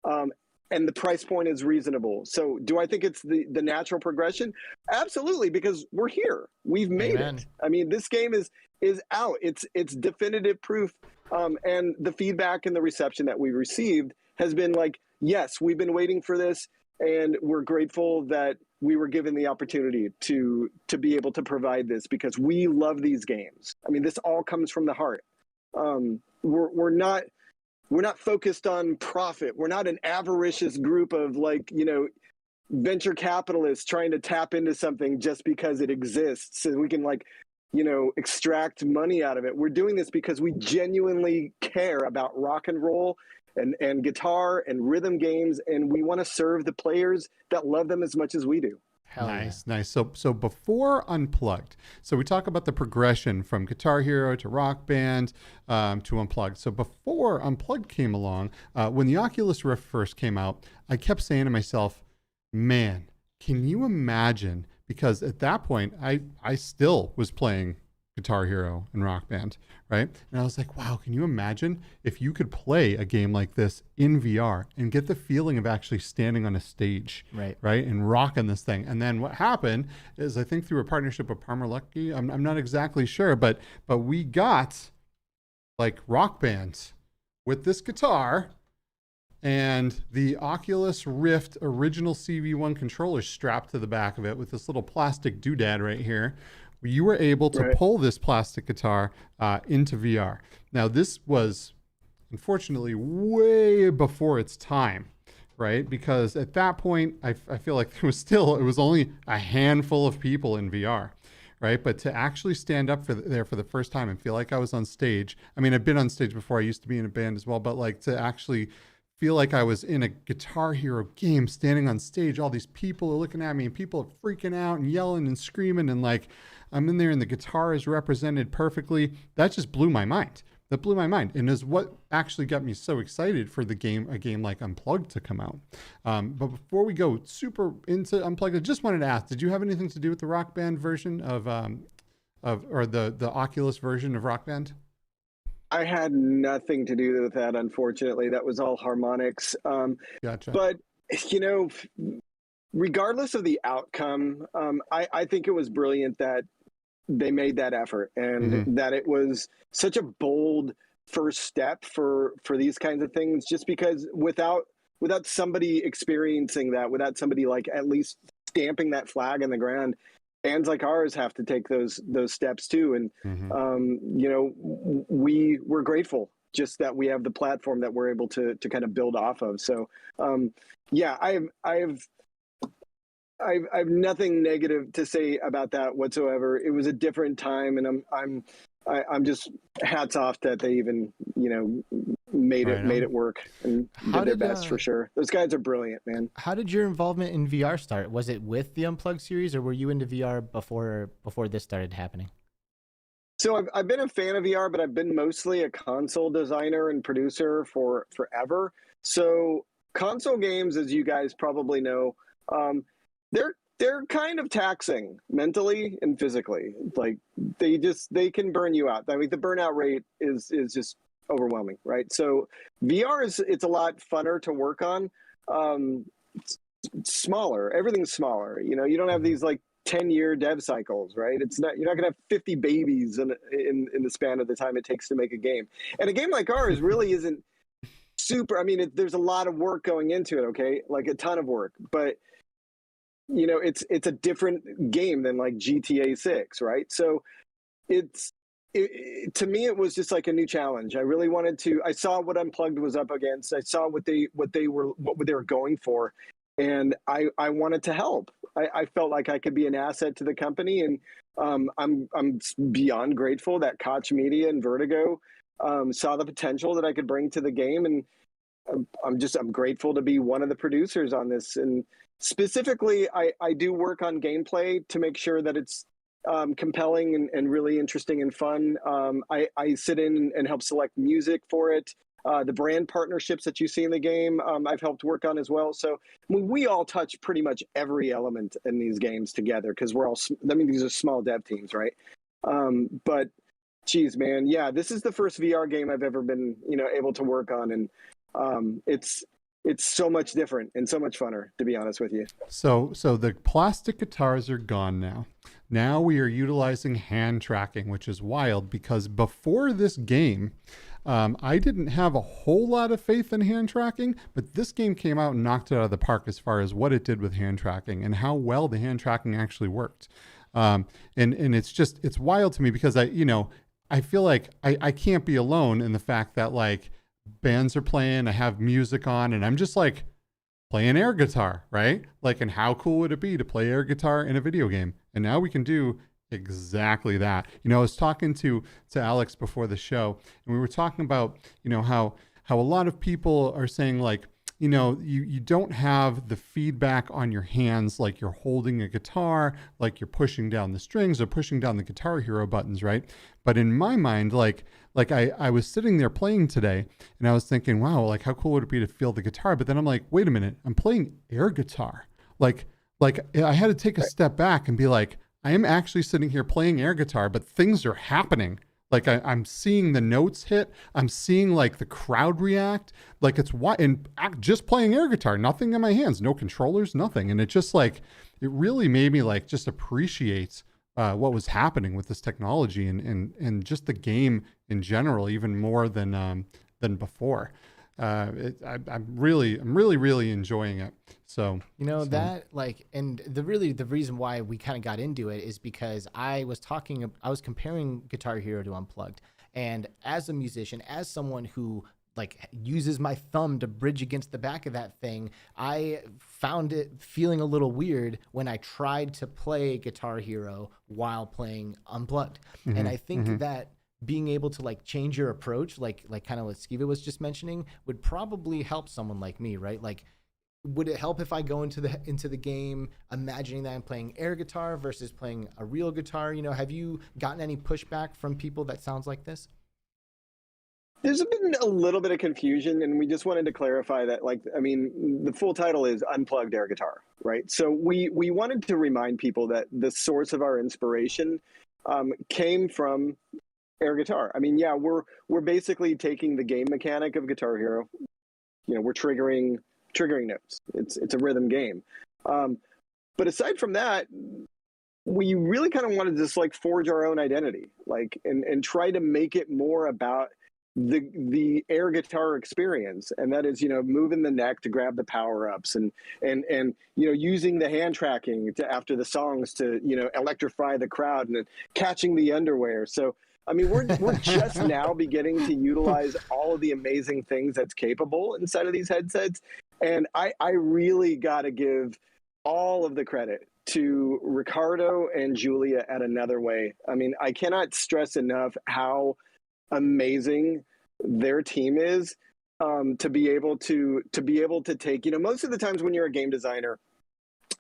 and the price point is reasonable. So do I think it's the natural progression? Absolutely, because we're here. We've made it. I mean, this game is out. It's definitive proof. And the feedback and the reception that we received has been like, yes, we've been waiting for this, and we're grateful that we were given the opportunity to be able to provide this because we love these games. I mean, this all comes from the heart. We're not focused on profit. We're not an avaricious group of venture capitalists trying to tap into something just because it exists and we can extract money out of it. We're doing this because we genuinely care about rock and roll and guitar and rhythm games, and we want to serve the players that love them as much as we do. Nice. So before Unplugged, so we talk about the progression from Guitar Hero to Rock Band to Unplugged. So before Unplugged came along, when the Oculus Rift first came out, I kept saying to myself, man, can you imagine? Because at that point, I still was playing Guitar Hero and Rock Band, right? And I was like, wow, can you imagine if you could play a game like this in VR and get the feeling of actually standing on a stage, right? And rocking this thing. And then what happened is, I think through a partnership with Palmer Luckey, I'm not exactly sure, but we got like Rock Band with this guitar and the Oculus Rift original CV1 controller strapped to the back of it with this little plastic doodad right here. You were able to pull this plastic guitar into VR. Now, this was unfortunately way before its time, right? Because at that point, I feel like it was only a handful of people in VR, right? But to actually stand up there for the first time and feel like I was on stage. I mean, I've been on stage before. I used to be in a band as well, but like to actually feel like I was in a Guitar Hero game standing on stage. All these people are looking at me and people are freaking out and yelling and screaming, and like I'm in there and the guitar is represented perfectly. That just blew my mind. That blew my mind, and is what actually got me so excited for a game like Unplugged to come out. But before we go super into Unplugged, I just wanted to ask, did you have anything to do with the Rock Band version or the Oculus version of Rock Band? I had nothing to do with that, unfortunately. That was all harmonics. Gotcha. But, regardless of the outcome, I think it was brilliant that they made that effort, and that it was such a bold first step for these kinds of things, just because without somebody experiencing that, without somebody like at least stamping that flag in the ground, bands like ours have to take those steps too. And, we're grateful just that we have the platform that we're able to kind of build off of. So, I have nothing negative to say about that whatsoever. It was a different time, and I'm just hats off that they even made it work and did their best for sure. Those guys are brilliant, man. How did your involvement in VR start? Was it with the Unplugged series, or were you into VR before this started happening? So I've been a fan of VR, but I've been mostly a console designer and producer for forever. So console games, as you guys probably know, they're kind of taxing mentally and physically. Like they can burn you out. I mean, the burnout rate is just overwhelming, right? So VR it's a lot funner to work on. It's smaller. Everything's smaller. You don't have these like 10-year dev cycles, right? You're not gonna have 50 babies in the span of the time it takes to make a game. And a game like ours really isn't super. I mean, there's a lot of work going into it. Okay, like a ton of work, but it's a different game than like GTA 6, right? So to me, it was just like a new challenge. I really wanted to. I saw what Unplugged was up against. I saw what they were going for, and I wanted to help. I felt like I could be an asset to the company, and I'm beyond grateful that Koch Media and Vertigo saw the potential that I could bring to the game, and I'm grateful to be one of the producers on this. And specifically, I do work on gameplay to make sure that it's compelling and really interesting and fun. I sit in and help select music for it. The brand partnerships that you see in the game, I've helped work on as well. So we all touch pretty much every element in these games together, because these are small dev teams, right? But geez, man, yeah, this is the first VR game I've ever been, able to work on, and it's so much different and so much funner, to be honest with you. So the plastic guitars are gone now. Now we are utilizing hand tracking, which is wild, because before this game, I didn't have a whole lot of faith in hand tracking, but this game came out and knocked it out of the park as far as what it did with hand tracking and how well the hand tracking actually worked. And it's wild to me, because I feel like I can't be alone in the fact that like bands are playing, I have music on, and I'm just like playing air guitar, right? Like, and how cool would it be to play air guitar in a video game? And now we can do exactly that. I was talking to Alex before the show, and we were talking about, how a lot of people are saying like, you know, you don't have the feedback on your hands like you're holding a guitar, like you're pushing down the strings or pushing down the Guitar Hero buttons, right? But in my mind, like I was sitting there playing today and I was thinking, wow, like how cool would it be to feel the guitar? But then I'm like, wait a minute, I'm playing air guitar. Like I had to take a step back and be like, I am actually sitting here playing air guitar, but things are happening. Like I'm seeing the notes hit. I'm seeing like the crowd react. Like it's just playing air guitar, nothing in my hands, no controllers, nothing. And it just like, it really made me like just appreciate what was happening with this technology and just the game in general, even more than before. I'm really enjoying it. So, that like, and the reason why we kind of got into it is because I was comparing Guitar Hero to Unplugged. And as a musician, as someone who like uses my thumb to bridge against the back of that thing, I found it feeling a little weird when I tried to play Guitar Hero while playing Unplugged. Mm-hmm, and I think that being able to like change your approach, like kind of what Skiva was just mentioning, would probably help someone like me, right? Like, would it help if I go into the game imagining that I'm playing air guitar versus playing a real guitar? Have you gotten any pushback from people that sounds like this? There's been a little bit of confusion, and we just wanted to clarify that, the full title is Unplugged Air Guitar, right? So we wanted to remind people that the source of our inspiration came from air guitar. I mean, yeah, we're basically taking the game mechanic of Guitar Hero. We're triggering notes. It's a rhythm game. But aside from that, we really kind of wanted to just like forge our own identity, and try to make it more about the air guitar experience. And that is, moving the neck to grab the power ups and using the hand tracking after the songs to, electrify the crowd and then catching the underwear. So, I mean, we're just now beginning to utilize all of the amazing things that's capable inside of these headsets. And I really got to give all of the credit to Ricardo and Julia at Another Way. I mean, I cannot stress enough how amazing their team is, to be able to take, most of the times when you're a game designer,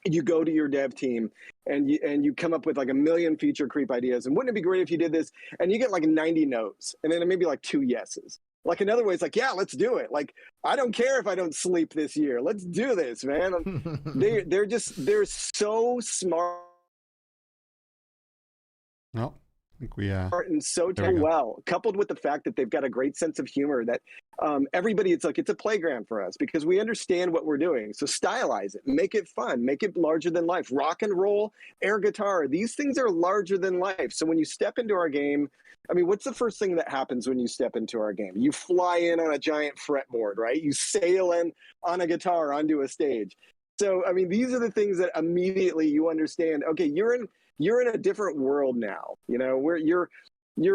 you go to your dev team and you come up with like a million feature creep ideas. And wouldn't it be great if you did this? And you get like 90 no's and then maybe like 2 yeses. Like Another Way, it's like, yeah, let's do it. Like, I don't care if I don't sleep this year. Let's do this, man. They're so smart. No. I think we and so well, coupled with the fact that they've got a great sense of humor that everybody, it's a playground for us because we understand what we're doing. So stylize it, make it fun, make it larger than life. Rock and roll, air guitar, these things are larger than life. So when you step into our game, I mean, what's the first thing that happens when you step into our game? You fly in on a giant fretboard, right? You sail in on a guitar onto a stage. So, I mean, these are the things that immediately you understand, okay, you're in a different world now, where you're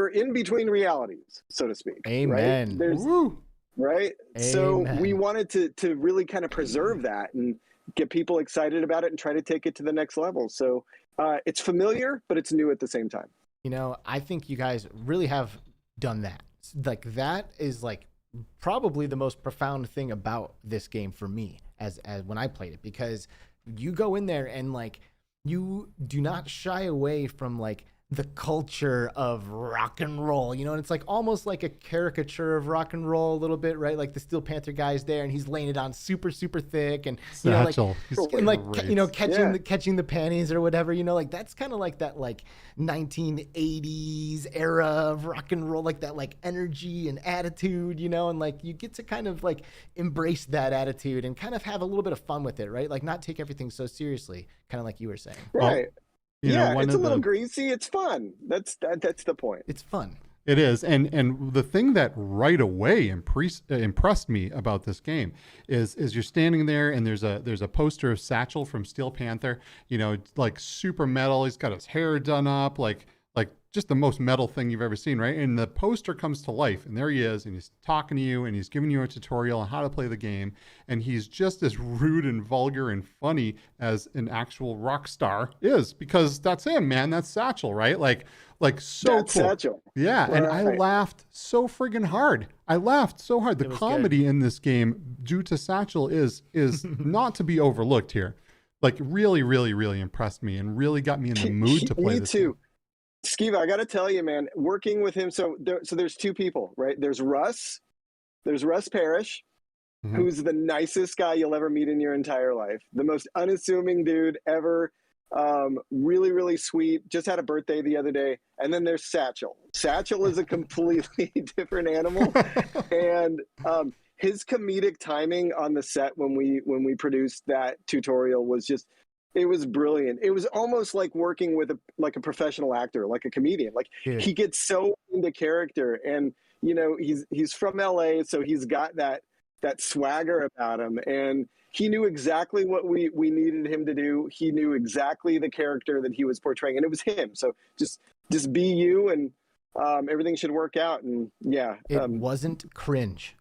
in between realities, so to speak. Amen. Right? Right. Amen. So we wanted to really kind of preserve that and get people excited about it and try to take it to the next level. So it's familiar, but it's new at the same time. I think you guys really have done that. Like, that is like probably the most profound thing about this game for me as when I played it, because you go in there and like, you do not shy away from like the culture of rock and roll, and it's like almost like a caricature of rock and roll a little bit, right? Like the Steel Panther guy's there and he's laying it on super, super thick and, catching the panties or whatever, like that's kind of like that, like 1980s era of rock and roll, like that, like energy and attitude, and like you get to kind of like embrace that attitude and kind of have a little bit of fun with it, right? Like not take everything so seriously, kind of like you were saying. Right. It's a little greasy. It's fun. That's the point. It's fun. It is. And the thing that right away impressed me about this game is you're standing there and there's a poster of Satchel from Steel Panther, like super metal. He's got his hair done up, like just the most metal thing you've ever seen, right? And the poster comes to life, and there he is, and he's talking to you, and he's giving you a tutorial on how to play the game, and he's just as rude and vulgar and funny as an actual rock star is, because that's him, man. That's Satchel, right? Like so That's cool. Satchel. Yeah, and I laughed so friggin' hard. I laughed so hard. The comedy in this game, due to Satchel, is not to be overlooked here. Like, really, really, really impressed me and really got me in the mood to play this. Me too. Skiva, I got to tell you, man, working with him. So there's two people, right? There's Russ Parrish, who's the nicest guy you'll ever meet in your entire life. The most unassuming dude ever. Really, really sweet. Just had a birthday the other day. And then there's Satchel. Satchel is a completely different animal. And his comedic timing on the set when we produced that tutorial was just, it was brilliant. It was almost like working with a professional actor, like a comedian. Like he gets so into character, and he's from LA, so he's got that swagger about him, and he knew exactly what we needed him to do. He knew exactly the character that he was portraying, and it was him. So just be you, and everything should work out. And yeah, it wasn't cringe.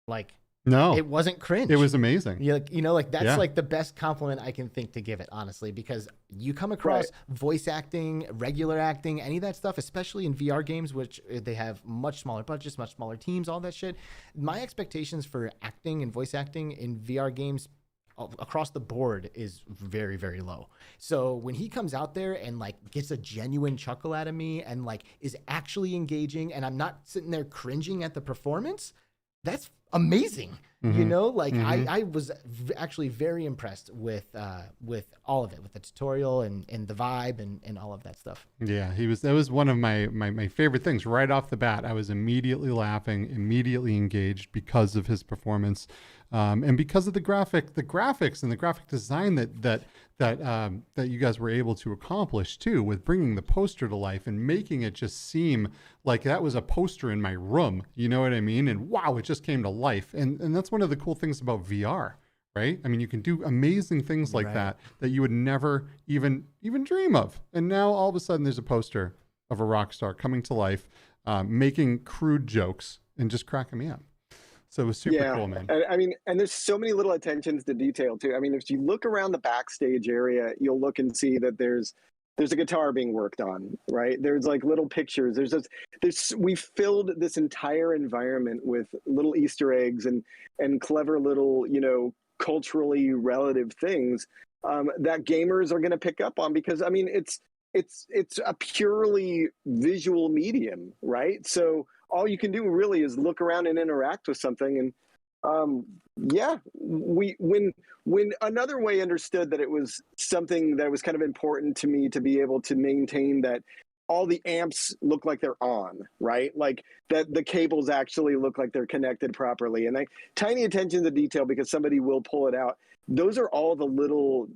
Like, no, it wasn't cringe. It was amazing. That's like the best compliment I can think to give it, honestly, because you come across voice acting, regular acting, any of that stuff, especially in VR games, which they have much smaller budgets, much smaller teams, all that shit. My expectations for acting and voice acting in VR games across the board is very, very low. So when he comes out there and like gets a genuine chuckle out of me and like is actually engaging, and I'm not sitting there cringing at the performance, that's amazing. I was actually very impressed with all of it, with the tutorial and the vibe and all of that stuff. Yeah, that was one of my favorite things right off the bat. I was immediately laughing, immediately engaged because of his performance, and because of the graphics and the graphic design that you guys were able to accomplish too, with bringing the poster to life and making it just seem like that was a poster in my room. You know what I mean? And wow, it just came to life. And that's one of the cool things about VR, right? I mean, you can do amazing things like that you would never even dream of. And now all of a sudden there's a poster of a rock star coming to life, making crude jokes and just cracking me up. So it was super cool, man. I mean, and there's so many little attentions to detail too. I mean, if you look around the backstage area, you'll look and see that there's a guitar being worked on, right? There's like little pictures. We filled this entire environment with little Easter eggs and clever little, culturally relative things that gamers are going to pick up on, because I mean, it's a purely visual medium, right? So all you can do really is look around and interact with something. And when Another Way understood that it was something that was kind of important to me to be able to maintain that all the amps look like they're on, right? Like that the cables actually look like they're connected properly. And tiny attention to detail, because somebody will pull it out. Those are all the little,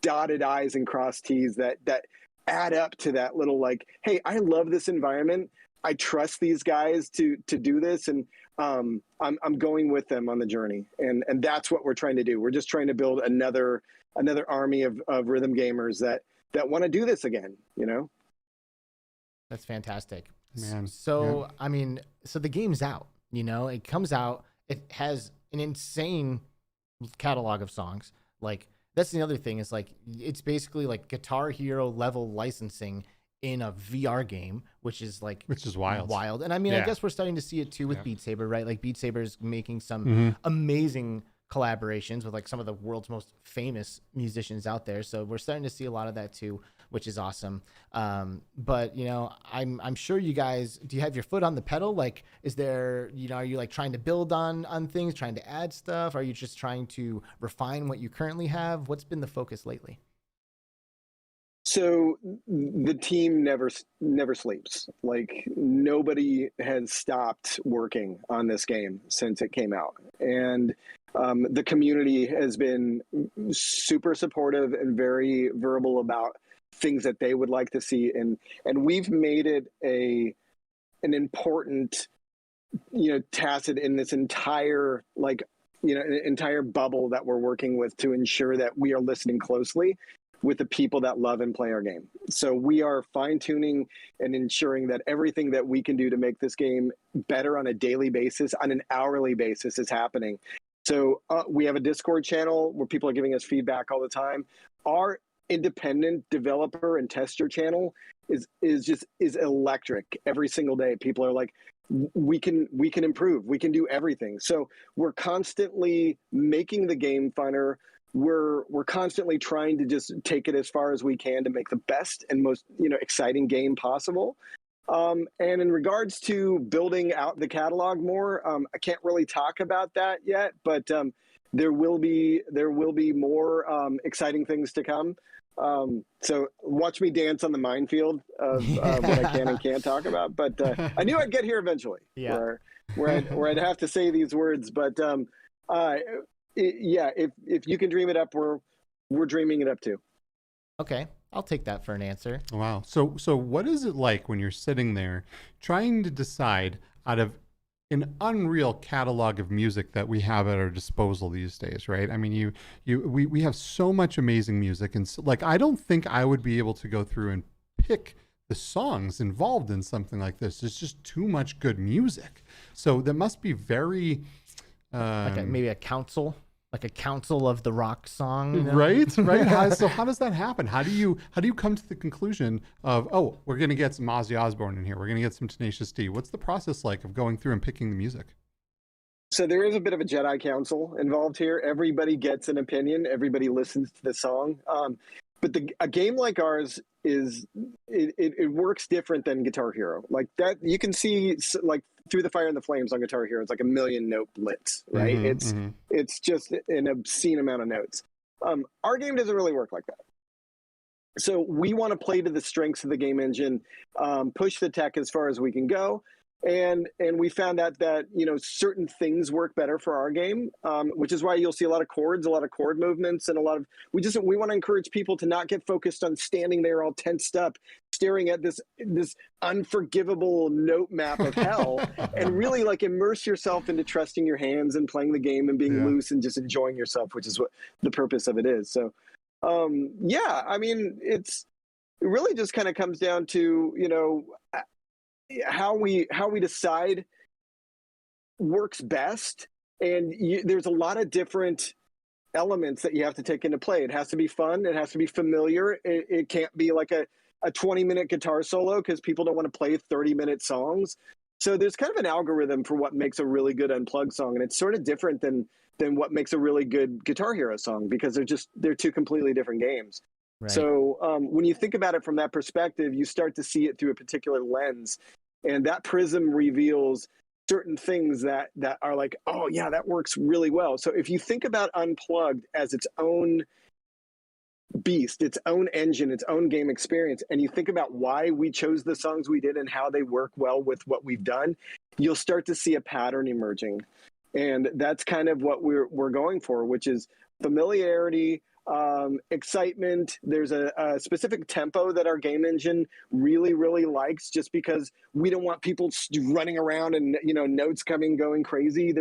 dotted I's and crossed T's that add up to that little like, hey, I love this environment. I trust these guys to do this, and I'm going with them on the journey, and that's what we're trying to do. We're just trying to build another army of rhythm gamers that want to do this again. That's fantastic, man. So I mean, so the game's out. It comes out. It has an insane catalog of songs. Like, that's the other thing, is like it's basically like Guitar Hero level licensing in a VR game, which is wild. And I mean, I guess we're starting to see it too with Beat Saber, right? Like Beat Saber is making some amazing collaborations with like some of the world's most famous musicians out there. So we're starting to see a lot of that too, which is awesome. But I'm sure you guys, do you have your foot on the pedal? Like, is there, are you like trying to build on things, trying to add stuff? Are you just trying to refine what you currently have? What's been the focus lately? So the team never sleeps. Like, nobody has stopped working on this game since it came out. And the community has been super supportive and very verbal about things that they would like to see. And we've made it an important, tacit in this entire, like, entire bubble that we're working with to ensure that we are listening closely. with the people that love and play our game. So we are fine-tuning and ensuring that everything that we can do to make this game better on a daily basis, on an hourly basis, is happening. So we have a Discord channel where people are giving us feedback all the time. Our independent developer and tester channel is electric. Every single day, people are like, we can improve, we can do everything. So we're constantly making the game funner. We're constantly trying to just take it as far as we can to make the best and most exciting game possible. And in regards to building out the catalog more, I can't really talk about that yet, but there will be more exciting things to come. So watch me dance on the minefield of what I can and can't talk about. But I knew I'd get here eventually, where I'd have to say these words. But if you can dream it up, we're dreaming it up too. Okay, I'll take that for an answer. Wow. So what is it like when you're sitting there trying to decide out of an unreal catalog of music that we have at our disposal these days, right? I mean, we have so much amazing music, and so, like, I don't think I would be able to go through and pick the songs involved in something like this. There's just too much good music. So that must be very maybe a council. Like a council of the rock song, right? So how does that happen? How do you come to the conclusion of, oh, we're going to get some Ozzy Osbourne in here, we're going to get some Tenacious D? What's the process like of going through and picking the music? So there is a bit of a Jedi Council involved here. Everybody gets an opinion. Everybody listens to the song. But a game like ours it works different than Guitar Hero. Like that, you can see like Through the Fire and the Flames on Guitar Hero. It's like a million note blitz, right? It's just an obscene amount of notes. Our game doesn't really work like that. So we want to play to the strengths of the game engine, push the tech as far as we can go. And we found out that certain things work better for our game, which is why you'll see a lot of chords, a lot of chord movements, and we want to encourage people to not get focused on standing there all tensed up, staring at this unforgivable note map of hell, and really like immerse yourself into trusting your hands and playing the game and being loose and just enjoying yourself, which is what the purpose of it is. So, I mean, it really just kind of comes down to how we decide works best, and there's a lot of different elements that you have to take into play. It has to be fun, it has to be familiar, it can't be like a 20-minute guitar solo because people don't want to play 30-minute songs. So there's kind of an algorithm for what makes a really good Unplugged song, and it's sort of different than what makes a really good Guitar Hero song, because they're two completely different games. Right. So when you think about it from that perspective, you start to see it through a particular lens, and that prism reveals certain things that are like, oh yeah, that works really well. So if you think about Unplugged as its own beast, its own engine, its own game experience, and you think about why we chose the songs we did and how they work well with what we've done, you'll start to see a pattern emerging. And that's kind of what we're going for, which is familiarity, excitement. There's a specific tempo that our game engine really, really likes, just because we don't want people running around and notes going crazy.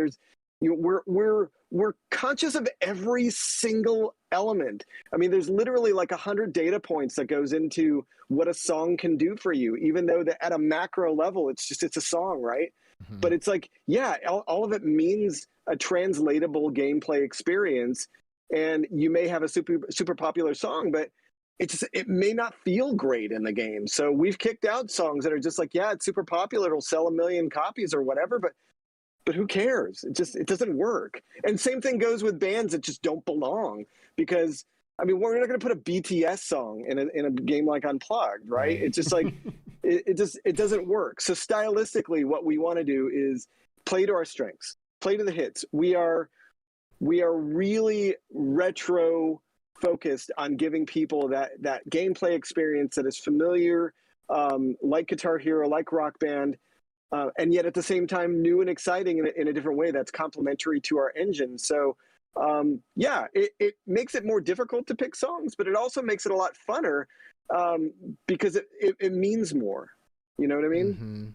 We're conscious of every single element. I mean, there's literally like 100 data points that goes into what a song can do for you, even though at a macro level, it's a song, right? Mm-hmm. But it's like, all of it means a translatable gameplay experience. And you may have a super popular song, but it may not feel great in the game. So we've kicked out songs that are just like, it's super popular, it'll sell 1 million copies or whatever, but who cares? It doesn't work. And same thing goes with bands that just don't belong, because I mean, we're not going to put a BTS song in a game like Unplugged, right? It's just like it doesn't work. So stylistically, what we want to do is play to our strengths, play to the hits. We are really retro focused on giving people that gameplay experience that is familiar, like Guitar Hero, like Rock Band, and yet at the same time new and exciting in a different way that's complementary to our engine. So it makes it more difficult to pick songs, but it also makes it a lot funner, because it means more. You know what I mean? Mm-hmm.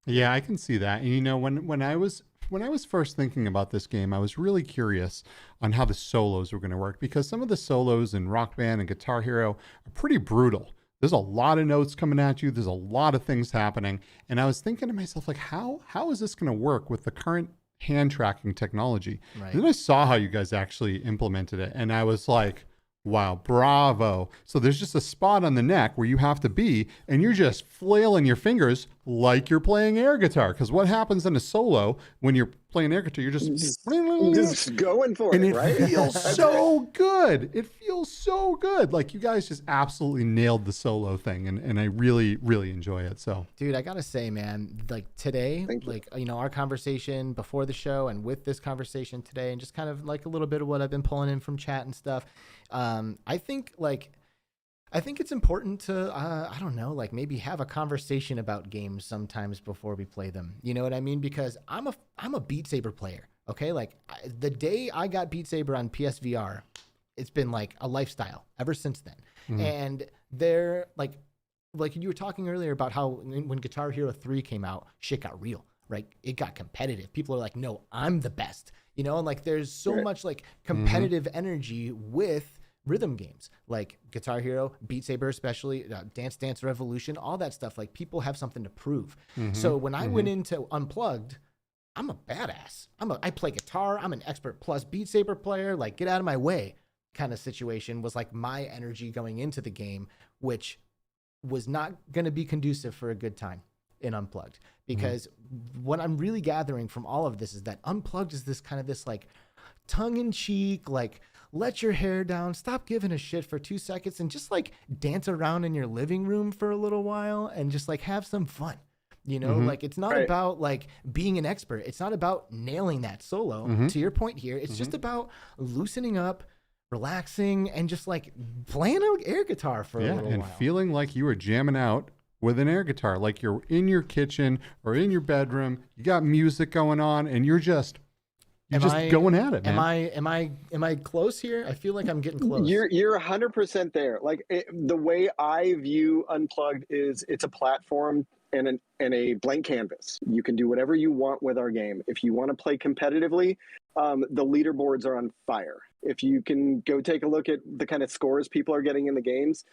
Yeah, I can see that. And when I was when I was first thinking about this game, I was really curious on how the solos were going to work, because some of the solos in Rock Band and Guitar Hero are pretty brutal. There's a lot of notes coming at you. There's a lot of things happening. And I was thinking to myself, like, how is this going to work with the current hand tracking technology? Right. And then I saw how you guys actually implemented it, and I was like, wow, bravo. So there's just a spot on the neck where you have to be, and you're just flailing your fingers like you're playing air guitar. Because what happens in a solo when you're playing air guitar, you're just going for it, right? And it feels so good. It feels so good. Like, you guys just absolutely nailed the solo thing, and I really, really enjoy it. So, dude, I gotta say, man, like today, our conversation before the show and with this conversation today, and just kind of like a little bit of what I've been pulling in from chat and stuff. I think it's important to, I don't know, like maybe have a conversation about games sometimes before we play them. You know what I mean? Because I'm a Beat Saber player. Okay. Like the day I got Beat Saber on PSVR, it's been like a lifestyle ever since then. Mm-hmm. And they're like you were talking earlier about how when Guitar Hero 3 came out, shit got real, right? It got competitive. People are like, no, I'm the best, and like there's so much like competitive energy with rhythm games like Guitar Hero, Beat Saber, especially Dance Dance Revolution, all that stuff. Like, people have something to prove. So when I went into Unplugged, I'm a badass. I play guitar. I'm an expert plus Beat Saber player. Like, get out of my way kind of situation was like my energy going into the game, which was not going to be conducive for a good time in Unplugged, because what I'm really gathering from all of this is that Unplugged is this kind of this like tongue-in-cheek, like, let your hair down, stop giving a shit for 2 seconds, and just like dance around in your living room for a little while and just like have some fun. Like, it's not about like being an expert. It's not about nailing that solo. To your point here, it's just about loosening up, relaxing, and just like playing an air guitar for a little while. And feeling like you are jamming out with an air guitar, like you're in your kitchen or in your bedroom, you got music going on, and you're just going at it, man. Am I close here? I feel like I'm getting close. You're 100% there. Like, the way I view Unplugged is it's a platform and a blank canvas. You can do whatever you want with our game. If you want to play competitively, the leaderboards are on fire. If you can go take a look at the kind of scores people are getting in the games,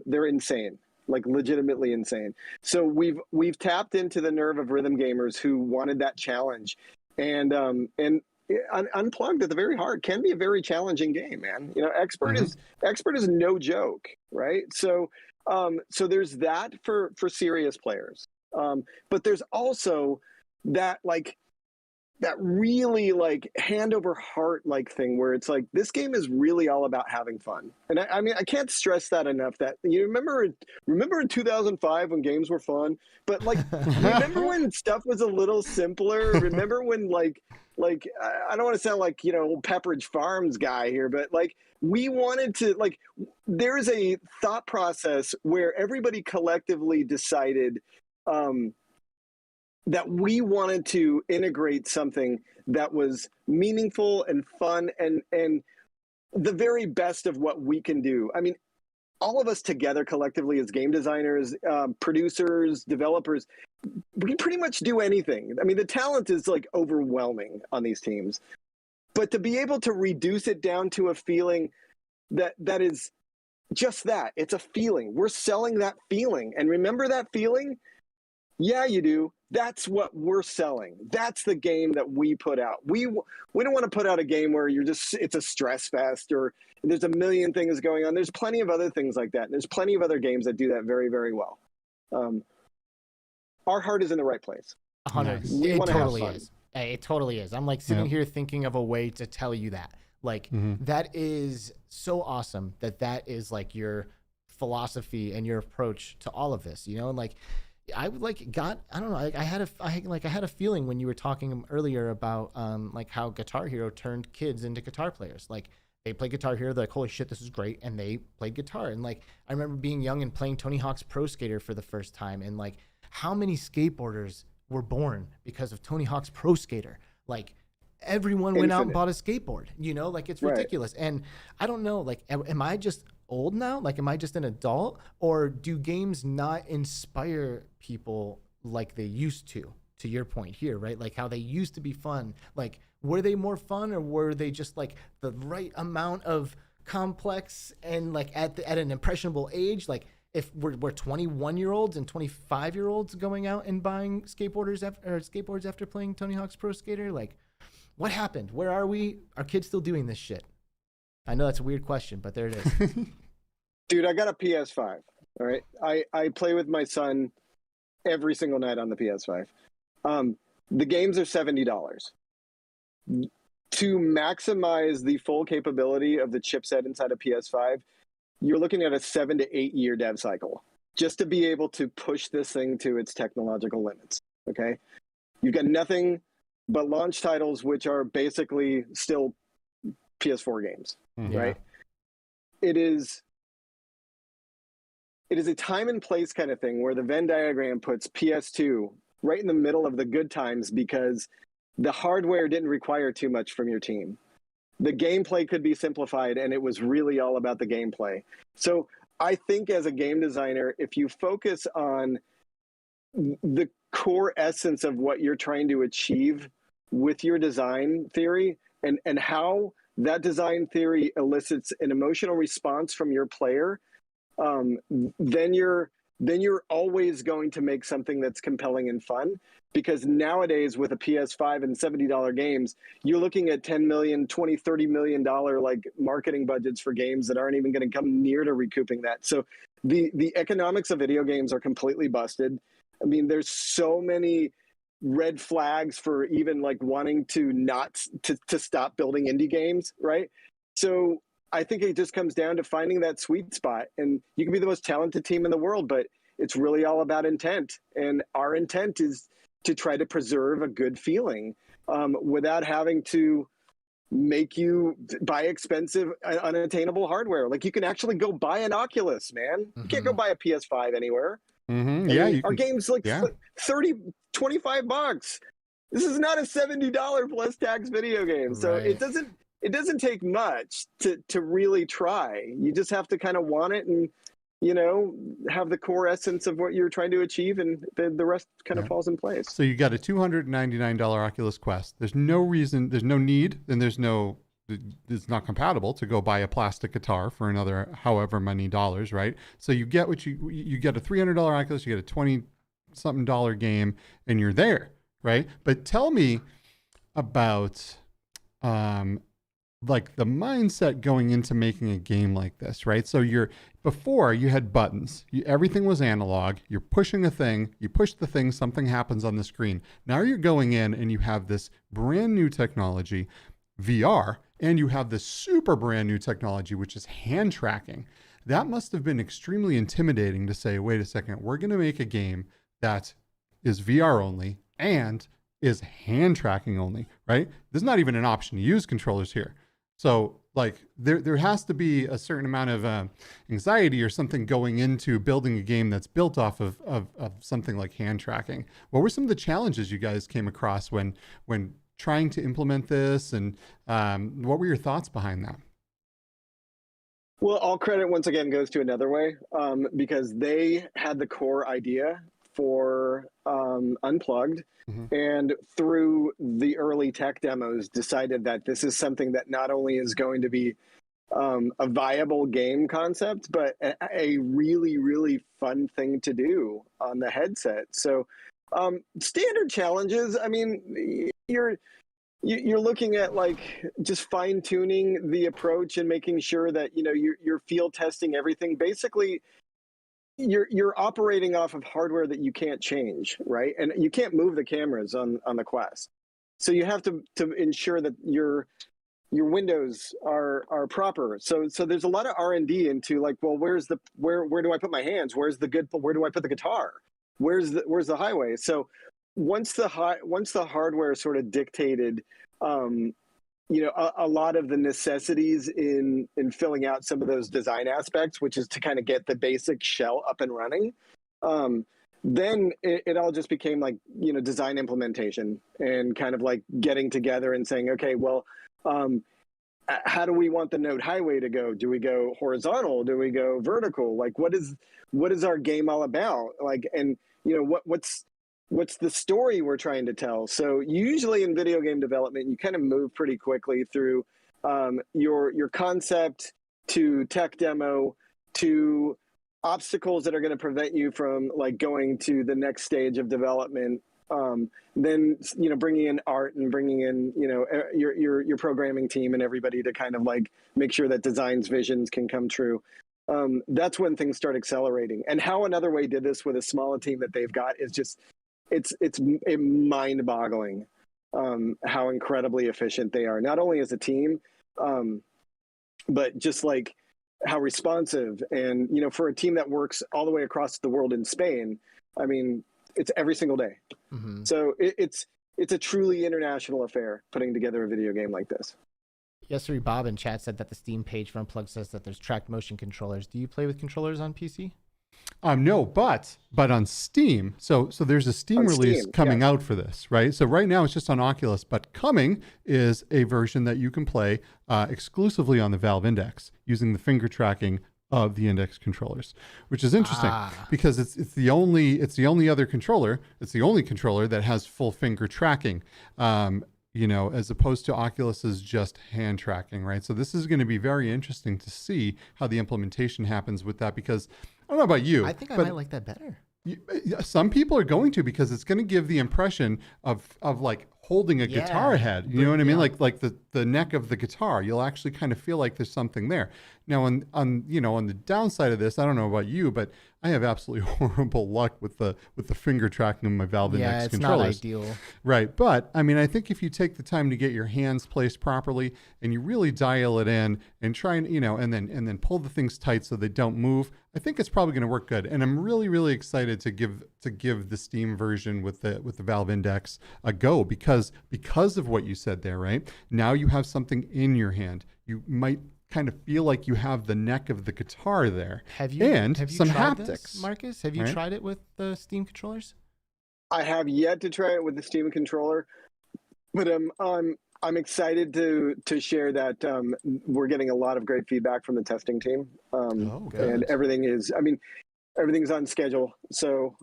they're insane. Like, legitimately insane. So we've tapped into the nerve of rhythm gamers who wanted that challenge, and Unplugged at the very heart can be a very challenging game, man. Expert is no joke, right? So there's that for serious players, but there's also that really like hand over heart like thing where it's like, this game is really all about having fun. And I mean, I can't stress that enough, that you remember in 2005 when games were fun, but like, remember when stuff was a little simpler? Remember when like, I don't want to sound like, Pepperidge Farms guy here, but like, we wanted to, like, there's a thought process where everybody collectively decided, that we wanted to integrate something that was meaningful and fun and the very best of what we can do. I mean, all of us together collectively as game designers, producers, developers, we can pretty much do anything. I mean, the talent is like overwhelming on these teams, but to be able to reduce it down to a feeling that is just that, it's a feeling. We're selling that feeling. And remember that feeling? Yeah, you do. That's what we're selling. That's the game that we put out. We don't want to put out a game where it's a stress fest or there's a million things going on. There's plenty of other things like that. And there's plenty of other games that do that very, very well. Our heart is in the right place. 100. It totally is. It totally is. I'm like sitting here thinking of a way to tell you that. Like, that is so awesome that is like your philosophy and your approach to all of this, and like, I don't know. I had a feeling when you were talking earlier about like how Guitar Hero turned kids into guitar players. Like, they play Guitar Hero, they're like, holy shit, this is great, and they played guitar. And like, I remember being young and playing Tony Hawk's Pro Skater for the first time, and like, how many skateboarders were born because of Tony Hawk's Pro Skater? Like, everyone went out and bought a skateboard. Like, it's ridiculous. Right. And I don't know. Like, am I just old now? Like, am I just an adult, or do games not inspire people like they used to to your point here, right? Like how they used to be fun. Like, were they more fun, or were they just like the right amount of complex and like at an impressionable age? Like, if we're 21-year-olds and 25-year-olds going out and buying skateboards after playing Tony Hawk's Pro Skater, like, what happened? Where are we? Are kids still doing this shit? I know that's a weird question, but there it is. Dude, I got a PS5. All right, I play with my son every single night on the PS5. The games are $70. To maximize the full capability of the chipset inside a PS5, you're looking at a 7 to 8 year dev cycle just to be able to push this thing to its technological limits. Okay, you've got nothing but launch titles, which are basically still PS4 games, right? It is a time and place kind of thing where the Venn diagram puts PS2 right in the middle of the good times because the hardware didn't require too much from your team. The gameplay could be simplified, and it was really all about the gameplay. So I think as a game designer, if you focus on the core essence of what you're trying to achieve with your design theory and how that design theory elicits an emotional response from your player, then you're always going to make something that's compelling and fun. Because nowadays with a PS5 and $70 games, you're looking at $10 million, $20, $30 million like marketing budgets for games that aren't even going to come near to recouping that. So the economics of video games are completely busted. I mean, there's so many red flags for even like wanting to stop building indie games, right? So I think it just comes down to finding that sweet spot. And you can be the most talented team in the world, but it's really all about intent. And our intent is to try to preserve a good feeling without having to make you buy expensive, unattainable hardware. Like, you can actually go buy an Oculus, man. You can't go buy a PS5 anywhere. Our game's like 30, 25 bucks. This is not a $70 plus tax video game. So it doesn't take much to really try. You just have to kind of want it and, you know, have the core essence of what you're trying to achieve, and the rest kind of falls in place. So you got a $299 Oculus Quest. There's no reason, there's no need, and it's not compatible to go buy a plastic guitar for another however many dollars, right? So you get what you get a $300 Oculus, you get a $20-something game, and you're there, right? But tell me about like the mindset going into making a game like this, right? So before you had buttons, everything was analog. You're pushing a thing, you push the thing, something happens on the screen. Now you're going in and you have this brand new technology, VR, and you have this super brand new technology, which is hand tracking. That must have been extremely intimidating to say, wait a second, we're going to make a game that is VR only and is hand tracking only, right? There's not even an option to use controllers here. So like there has to be a certain amount of anxiety or something going into building a game that's built off of something like hand tracking. What were some of the challenges you guys came across when trying to implement this, and what were your thoughts behind that? Well, all credit once again goes to Another Way, because they had the core idea for Unplugged, and through the early tech demos decided that this is something that not only is going to be a viable game concept, but a really, really fun thing to do on the headset. So standard challenges, I mean, you're looking at like just fine tuning the approach and making sure that, you know, you're field testing everything. Basically, you're operating off of hardware that you can't change, right? And you can't move the cameras on the Quest. So you have to ensure that your windows are proper. So there's a lot of R&D into like, well, where do I put my hands? Where do I put the guitar? Where's the highway? So once the hardware sort of dictated, you know, a lot of the necessities in filling out some of those design aspects, which is to kind of get the basic shell up and running, then it all just became like, you know, design implementation and kind of like getting together and saying, okay, well, how do we want the node highway to go? Do we go horizontal? Do we go vertical? Like, what is our game all about? Like, and you know, what's the story we're trying to tell? So usually in video game development, you kind of move pretty quickly through your concept to tech demo to obstacles that are going to prevent you from like going to the next stage of development. Then, you know, bringing in art and bringing in, you know, your programming team and everybody to kind of like make sure that design's visions can come true. That's when things start accelerating. And how Another Way did this with a smaller team that they've got is just, it's mind-boggling how incredibly efficient they are, not only as a team, but just like how responsive. And, you know, for a team that works all the way across the world in Spain, I mean, it's every single day. Mm-hmm. So it's a truly international affair putting together a video game like this. Yesterday, Bob in chat said that the Steam page for Unplugged says that there's tracked motion controllers. Do you play with controllers on PC? No, but on Steam. So there's a Steam release coming out for this, right? So right now it's just on Oculus, but coming is a version that you can play exclusively on the Valve Index using the finger tracking of the Index controllers, which is interesting because it's the only other controller. It's the only controller that has full finger tracking. You know, as opposed to Oculus's just hand tracking, right? So this is going to be very interesting to see how the implementation happens with that, because I don't know about you. I think I might like that better. Some people are going to, because it's going to give the impression of like holding a guitar head. You know what I mean? Like the neck of the guitar. You'll actually kind of feel like there's something there. Now on the downside of this, I don't know about you, but I have absolutely horrible luck with the finger tracking of my Valve Index controllers. Yeah, it's not ideal. Right. But I mean, I think if you take the time to get your hands placed properly and you really dial it in and try and, and then pull the things tight so they don't move, I think it's probably going to work good. And I'm really, really excited to give the Steam version with the Valve Index a go, because of what you said there, right? Now you have something in your hand. You might kind of feel like you have the neck of the guitar there. Have you some tried haptics. This, Marcus? Have you tried it with the Steam controllers? I have yet to try it with the Steam controller, but I'm excited to share that we're getting a lot of great feedback from the testing team. And everything's on schedule. So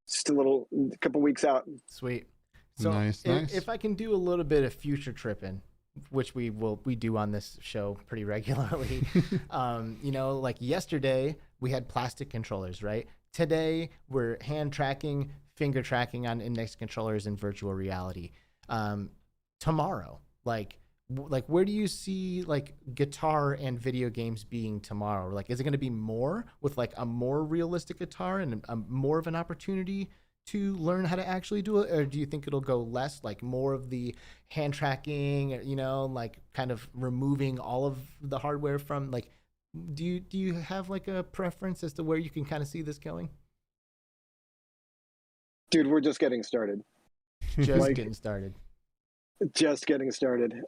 just a couple weeks out. Sweet. So nice. If I can do a little bit of future tripping, which we do on this show pretty regularly. Like yesterday we had plastic controllers, right? Today we're hand tracking, finger tracking on Index controllers in virtual reality. Tomorrow, like where do you see like guitar and video games being tomorrow? Like, is it going to be more with like a more realistic guitar and more of an opportunity to learn how to actually do it, or do you think it'll go less, like more of the hand tracking, like kind of removing all of the hardware from, like, do you have like a preference as to where you can kind of see this going? Dude, we're just getting started. Just getting started.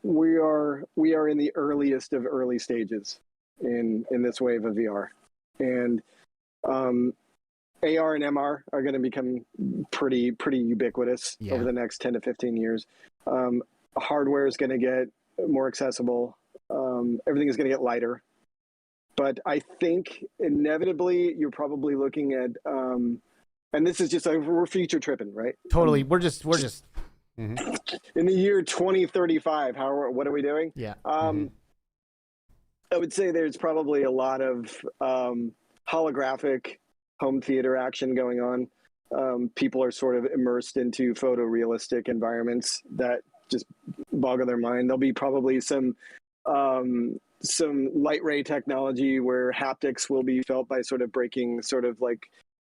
We are in the earliest of early stages in this wave of VR, and AR and MR are going to become pretty ubiquitous over the next 10 to 15 years. Hardware is going to get more accessible. Everything is going to get lighter. But I think inevitably you're probably looking at, and this is just we're future tripping, right? Totally. We're just in the year 2035. What are we doing? Yeah. I would say there's probably a lot of holographic home theater action going on. People are sort of immersed into photorealistic environments that just boggle their mind. There'll be probably some light ray technology where haptics will be felt by sort of breaking sort of like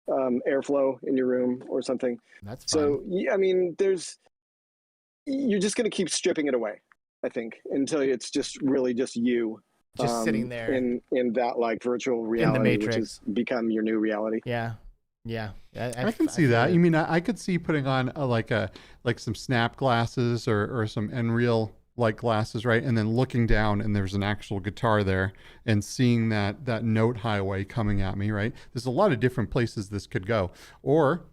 airflow in your room or something. That's fun. So yeah, I mean, you're just going to keep stripping it away, I think, until it's just really just you. Just sitting there in that like virtual reality, which has become your new reality. Yeah. I can see that. You mean I could see putting on like some Snap glasses or some Nreal like glasses, right? And then looking down and there's an actual guitar there and seeing that note highway coming at me, right? There's a lot of different places this could go. Or,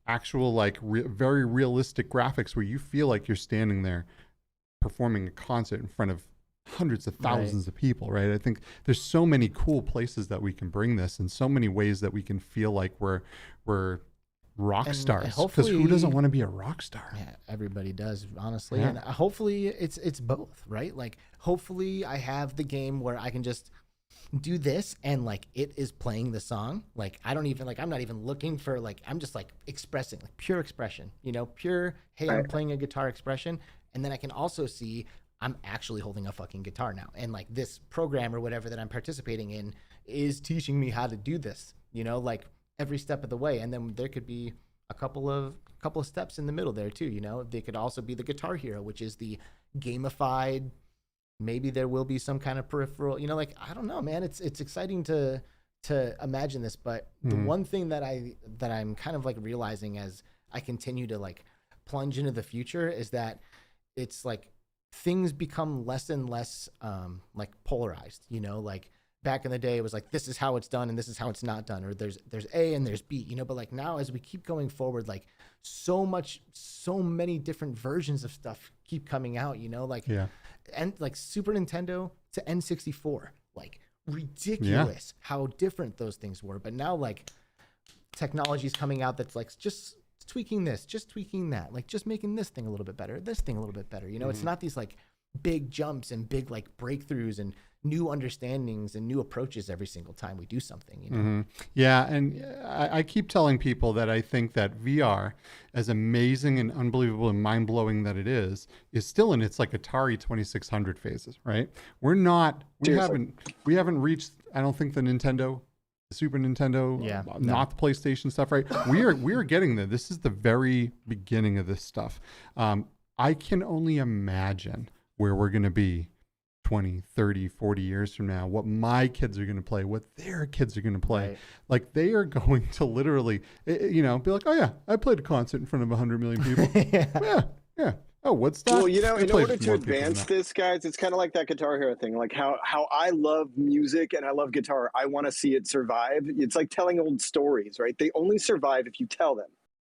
actual like very realistic graphics where you feel like you're standing there performing a concert in front of hundreds of thousands of people, right? I think there's so many cool places that we can bring this, and so many ways that we can feel like we're rock stars. Because who doesn't want to be a rock star? Yeah, everybody does, honestly. Yeah. And hopefully it's both, right? Like, hopefully I have the game where I can just do this and like it is playing the song. Like, I don't even like, I'm not even looking for like, I'm just like expressing, like pure expression, you know, pure, hey, I'm playing a guitar expression. And then I can also see I'm actually holding a fucking guitar now. And like this program or whatever that I'm participating in is teaching me how to do this, you know, like every step of the way. And then there could be a couple of steps in the middle there too, you know. They could also be the Guitar Hero, which is the gamified, maybe there will be some kind of peripheral, you know, like, I don't know, man. It's exciting to imagine this, but the one thing that I'm kind of like realizing as I continue to like plunge into the future is that it's like things become less and less like polarized, you know, like back in the day it was like, this is how it's done and this is how it's not done, or there's A and there's B, you know. But like now, as we keep going forward, like so many different versions of stuff keep coming out, you know, like, and like Super Nintendo to N64, like ridiculous how different those things were. But now like technology's coming out that's like just tweaking this, just tweaking that, like just making this thing a little bit better, this thing a little bit better, you know. It's not these like big jumps and big like breakthroughs and new understandings and new approaches every single time we do something, you know. Yeah, and I keep telling people that I think that VR, as amazing and unbelievable and mind-blowing that it is still in its like Atari 2600 phases, right? We haven't reached, I don't think, the Super Nintendo, not the PlayStation stuff, right? We are getting there. This is the very beginning of this stuff. I can only imagine where we're going to be 20, 30, 40 years from now, what my kids are going to play, what their kids are going to play. Right. Like, they are going to literally, you know, be like, oh yeah, I played a concert in front of 100 million people. yeah. Oh, what's that? Well, you know, in order to advance this, guys, it's kind of like that Guitar Hero thing. Like how I love music and I love guitar. I want to see it survive. It's like telling old stories, right? They only survive if you tell them,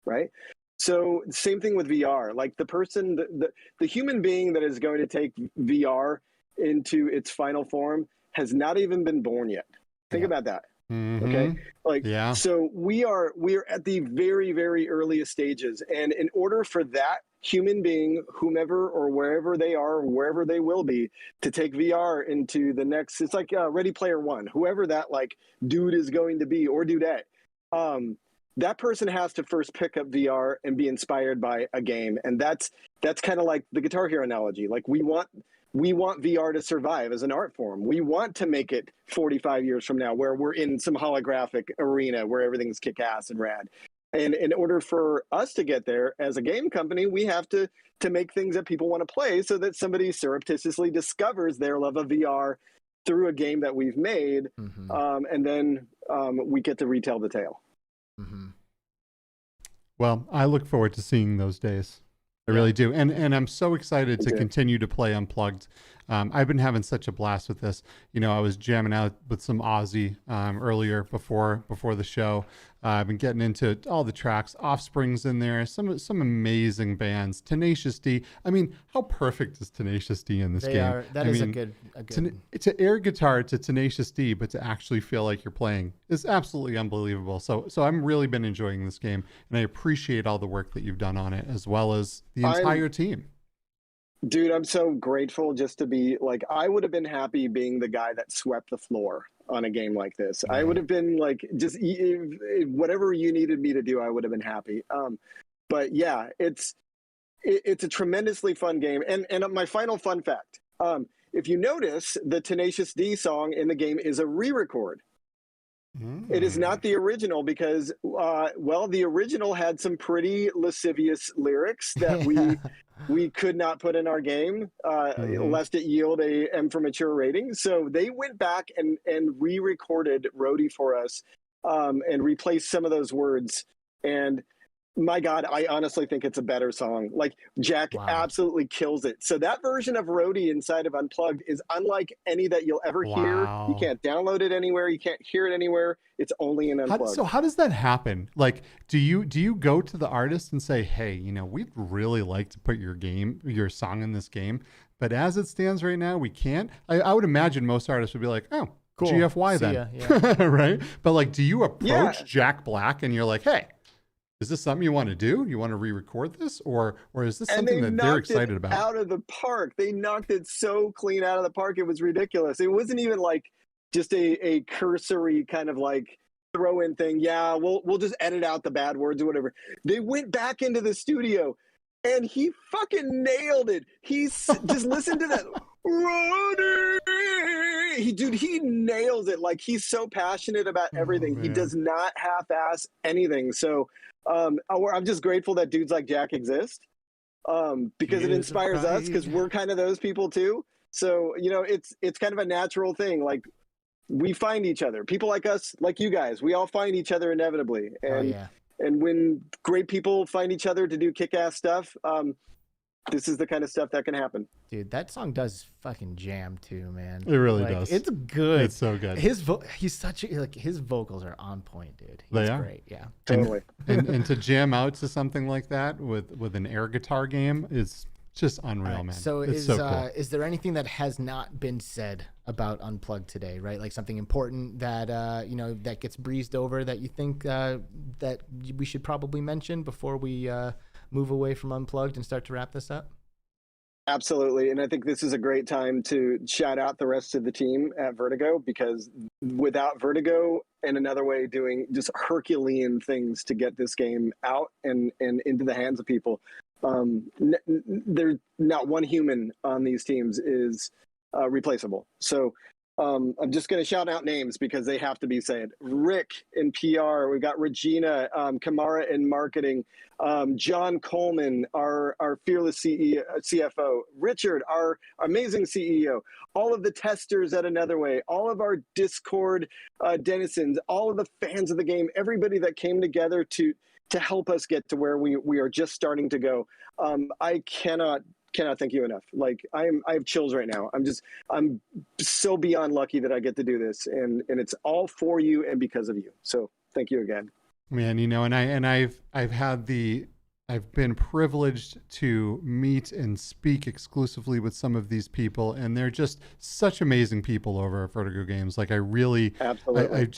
right? So same thing with VR. Like the human being that is going to take VR into its final form has not even been born yet. Think about that. Okay. Like, so we are at the very, very earliest stages. And in order for that human being, whomever or wherever they are, wherever they will be, to take VR into the next, it's like Ready Player One, whoever that like dude is going to be, or dudette, that person has to first pick up VR and be inspired by a game. And that's kind of like the Guitar Hero analogy. Like, we want VR to survive as an art form. We want to make it 45 years from now where we're in some holographic arena where everything's kick-ass and rad. And in order for us to get there as a game company, we have to make things that people want to play so that somebody surreptitiously discovers their love of VR through a game that we've made. And then we get to retell the tale. Well, I look forward to seeing those days. I really do. And I'm so excited to continue to play Unplugged. I've been having such a blast with this. You know, I was jamming out with some Aussie earlier before the show. I've been getting into all the tracks. Offspring's in there. Some amazing bands. Tenacious D. I mean, how perfect is Tenacious D in this game? That is a good. To air guitar to Tenacious D, but to actually feel like you're playing is absolutely unbelievable. So I'm really been enjoying this game, and I appreciate all the work that you've done on it, as well as the entire team. Dude, I'm so grateful just to be like, I would have been happy being the guy that swept the floor on a game like this. I would have been like, just whatever you needed me to do, I would have been happy. But yeah, it's a tremendously fun game. And my final fun fact, if you notice, the Tenacious D song in the game is a re-record. It is not the original because, the original had some pretty lascivious lyrics that we could not put in our game, lest it yield a M for mature rating. So they went back and re-recorded Roadie for us, and replaced some of those words. And my God, I honestly think it's a better song. Like, Jack absolutely kills it. So that version of Roadie inside of Unplugged is unlike any that you'll ever hear. You can't download it anywhere. You can't hear it anywhere. It's only in Unplugged. So how does that happen? Like, do you go to the artist and say, hey, you know, we'd really like to put your song in this game, But as it stands right now, we can't. I would imagine most artists would be like, oh, cool. GFY then. Yeah. Right? But like, do you approach Jack Black and you're like, hey, is this something you want to do? You want to re-record this? Or is this something that they're excited about? Out of the park. They knocked it so clean out of the park. It was ridiculous. It wasn't even like just a cursory kind of like throw in thing. Yeah, we'll just edit out the bad words or whatever. They went back into the studio and he fucking nailed it. He's just listen to that. He nails it. Like, he's so passionate about everything. He does not half-ass anything. So I'm just grateful that dudes like Jack exist, because it inspires us, because we're kind of those people too. So, you know, it's kind of a natural thing. Like, we find each other. People like us, like you guys, we all find each other inevitably. And and when great people find each other to do kick-ass stuff, this is the kind of stuff that can happen. Dude, that song does fucking jam too, man. It really does. It's good. It's so good. He's such a, like, his vocals are on point, dude. He's great. Yeah. Totally. And to jam out to something like that with an air guitar game is just unreal, man. So it's so cool. Is there anything that has not been said about Unplugged today, right? Like something important that you know, that gets breezed over that you think that we should probably mention before we move away from Unplugged and start to wrap this up? Absolutely. And I think this is a great time to shout out the rest of the team at Vertigo, because without Vertigo and Another Way doing just Herculean things to get this game out and into the hands of people, there's not one human on these teams is replaceable. So I'm just going to shout out names because they have to be said. Rick in PR, we've got Regina, Kamara in marketing, John Coleman, our fearless CFO, Richard, our amazing CEO, all of the testers at Another Way, all of our Discord denizens, all of the fans of the game, everybody that came together to help us get to where we are just starting to go. I cannot thank you enough. Like, I have chills right now. I'm so beyond lucky that I get to do this, and it's all for you and because of you. So thank you again. Man, you know, I've been privileged to meet and speak exclusively with some of these people, and they're just such amazing people over at Vertigo Games. Like, I really, absolutely,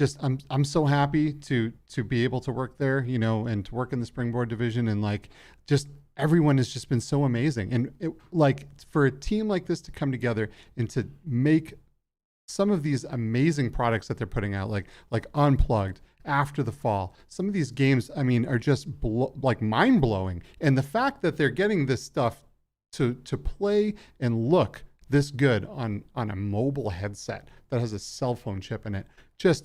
I'm so happy to be able to work there, you know, and to work in the Springboard division, and like, just everyone has just been so amazing. And like, for a team like this to come together and to make some of these amazing products that they're putting out, like Unplugged, After the Fall, some of these games, I mean, are just like mind blowing. And the fact that they're getting this stuff to play and look this good on a mobile headset that has a cell phone chip in it, just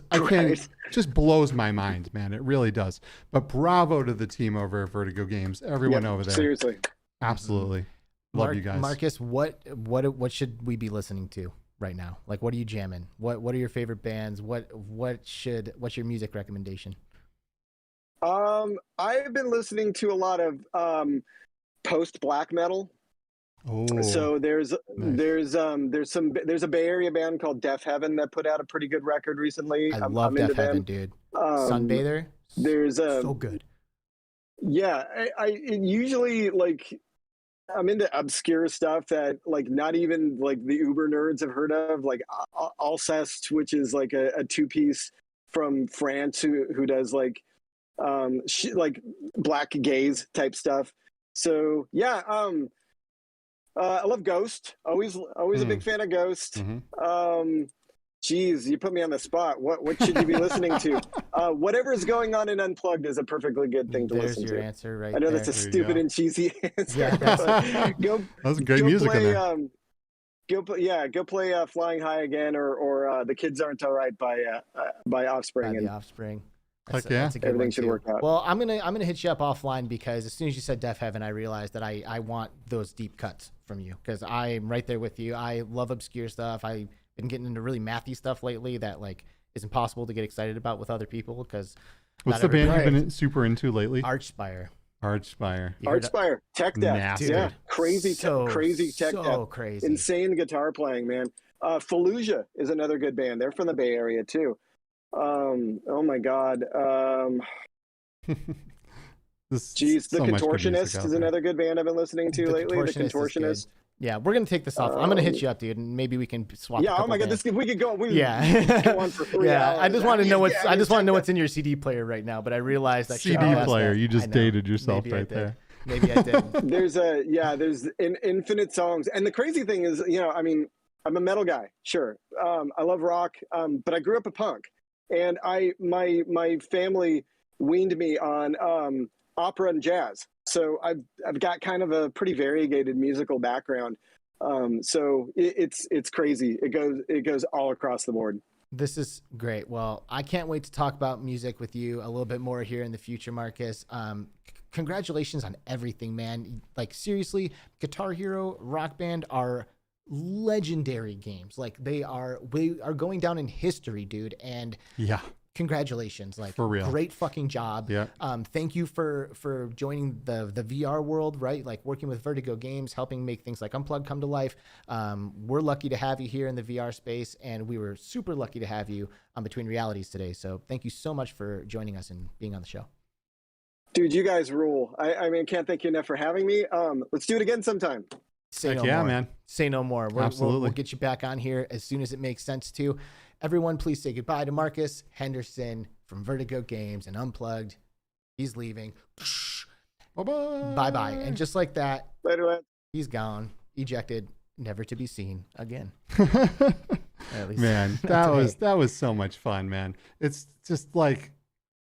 blows my mind, man. It really does. But bravo to the team over at Vertigo Games, everyone over there. Seriously, absolutely, love you guys. Marcus, what should we be listening to right now? Like, what are you jamming? What are your favorite bands? What's your music recommendation? I've been listening to a lot of post black metal. Oh, so there's a Bay Area band called Deaf Heaven that put out a pretty good record recently. I love Deaf Heaven, dude. Sunbather. There's so good. Yeah, I usually, like, I'm into obscure stuff that, like, not even like the uber nerds have heard of, like Alcest, which is like a two-piece from France who does like like black gaze type stuff. So yeah, I love Ghost. Always a big fan of Ghost. Geez, you put me on the spot. What should you be listening to? Whatever is going on in Unplugged is a perfectly good thing to listen to. There's your answer right I know there. that's a stupid and cheesy answer. Yeah, that's great music in there. Go play Flying High Again or The Kids Aren't Alright by Offspring. The Offspring. That's a good everything should work out. Well, I'm gonna hit you up offline, because as soon as you said Deaf Heaven, I realized that I want those deep cuts from you, because I'm right there with you. I love obscure stuff. I've been getting into really mathy stuff lately that, like, is impossible to get excited about with other people, because what's the band you've been super into lately? Archspire. Tech death. Yeah, crazy tech death. Crazy. Insane guitar playing, man. Fallujah is another good band. They're from the Bay Area too. Oh my God. The Contortionist is another good band I've been listening to lately. The Contortionist. Yeah, we're gonna take this off. I'm gonna hit you up, dude, and maybe we can swap. Yeah. Oh my God, we could go. We could go on for 3 hours. I just want to know what's in your CD player right now. But I realized that CD player. You just dated yourself right there. Maybe I did. There's infinite songs, and the crazy thing is, I mean, I'm a metal guy, sure. I love rock, but I grew up a punk, and my family weaned me on opera and jazz. So I've got kind of a pretty variegated musical background. So it's crazy. It goes all across the board. This is great. Well, I can't wait to talk about music with you a little bit more here in the future, Marcus. Congratulations on everything, man. Like, seriously, Guitar Hero, Rock Band are legendary games. Like, we are going down in history, dude. And yeah, congratulations. Like, for real. Great fucking job. Yeah. Thank you for joining the VR world, right? Like, working with Vertigo Games, helping make things like Unplugged come to life. We're lucky to have you here in the VR space, and we were super lucky to have you on Between Realities today. So thank you so much for joining us and being on the show. Dude, you guys rule. I mean, can't thank you enough for having me. Let's do it again sometime. Say no more. Man. Say no more. Absolutely. We'll get you back on here as soon as it makes sense to. Everyone, please say goodbye to Marcus Henderson from Vertigo Games and Unplugged. He's leaving. Bye-bye. Bye-bye. And just like that, Later. He's gone, ejected, never to be seen again. Man, that was so much fun, man. It's just like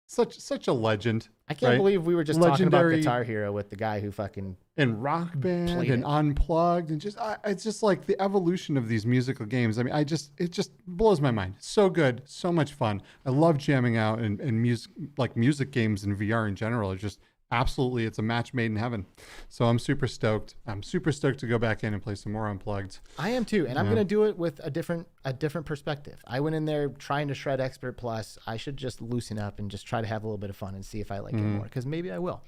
such a legend. I can't believe we were just talking about Guitar Hero with the guy who fucking and Rock Band and Unplugged and just it's just like the evolution of these musical games. I mean, it just blows my mind. So good, so much fun. I love jamming out and music games and VR in general. It's just absolutely, it's a match made in heaven. So I'm super stoked. I'm super stoked to go back in and play some more Unplugged. I am too, and I'm gonna do it with a different perspective. I went in there trying to shred Expert Plus. I should just loosen up and just try to have a little bit of fun and see if I like it more, because maybe I will.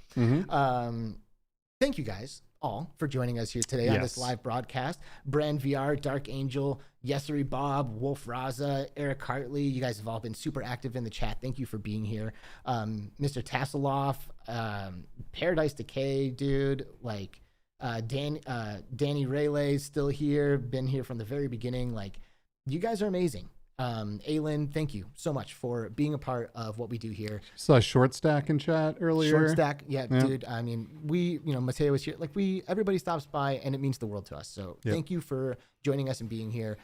Thank you guys all for joining us here today on this live broadcast. Brand VR, Dark Angel, Yesery Bob, Wolf Raza, Eric Hartley. You guys have all been super active in the chat. Thank you for being here. Mr. Tasseloff, Paradise Decay, dude. Like, Danny Rayleigh's still here. Been here from the very beginning. Like, you guys are amazing. Aylin, thank you so much for being a part of what we do here. Saw Short Stack in chat earlier. Short Stack, yeah, dude. I mean, Mateo was here. Like, everybody stops by, and it means the world to us. So thank you for joining us and being here.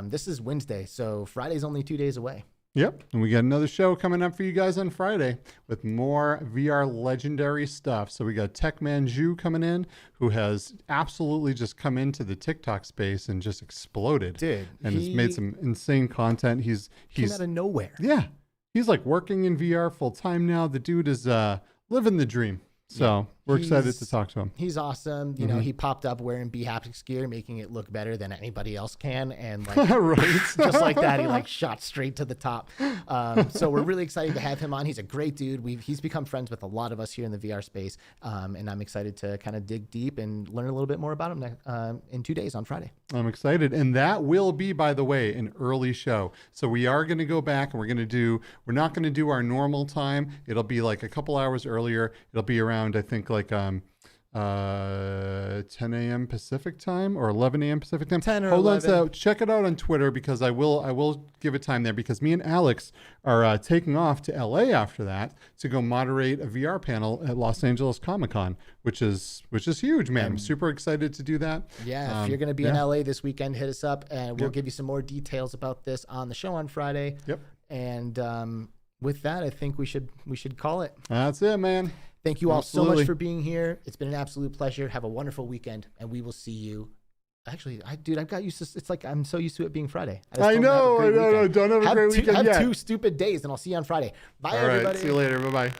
This is Wednesday, so Friday's only 2 days away. Yep, and we got another show coming up for you guys on Friday with more VR legendary stuff. So we got Tech Manju coming in, who has absolutely just come into the TikTok space and just exploded. Dude, and has made some insane content. He's came out of nowhere. Yeah, he's like working in VR full time now. The dude is living the dream. So we're excited to talk to him. He's awesome. You know, he popped up wearing B-Haptics gear, making it look better than anybody else can. And like, just like that, he like shot straight to the top. So we're really excited to have him on. He's a great dude. He's become friends with a lot of us here in the VR space. And I'm excited to kind of dig deep and learn a little bit more about him in 2 days on Friday. I'm excited. And that will be, by the way, an early show. So we are going to go back and we're not going to do our normal time. It'll be like a couple hours earlier. It'll be around, I think, like 10 a.m. Pacific time or 11 a.m. Pacific time. 10 or Hold 11. on, so check it out on Twitter, because I will give it time there, because me and Alex are taking off to LA after that to go moderate a VR panel at Los Angeles Comic-Con, which is huge, man. I'm super excited to do that. Yeah, if you're going to be in LA this weekend, hit us up and we'll give you some more details about this on the show on Friday. Yep. And with that, I think we should call it. That's it, man. Thank you all so much for being here. It's been an absolute pleasure. Have a wonderful weekend, and we will see you. Actually, I've got used to. It's like I'm so used to it being Friday. I know. Don't have a great weekend yet. Have 2 stupid days, and I'll see you on Friday. Bye, everybody. All right. See you later. Bye bye.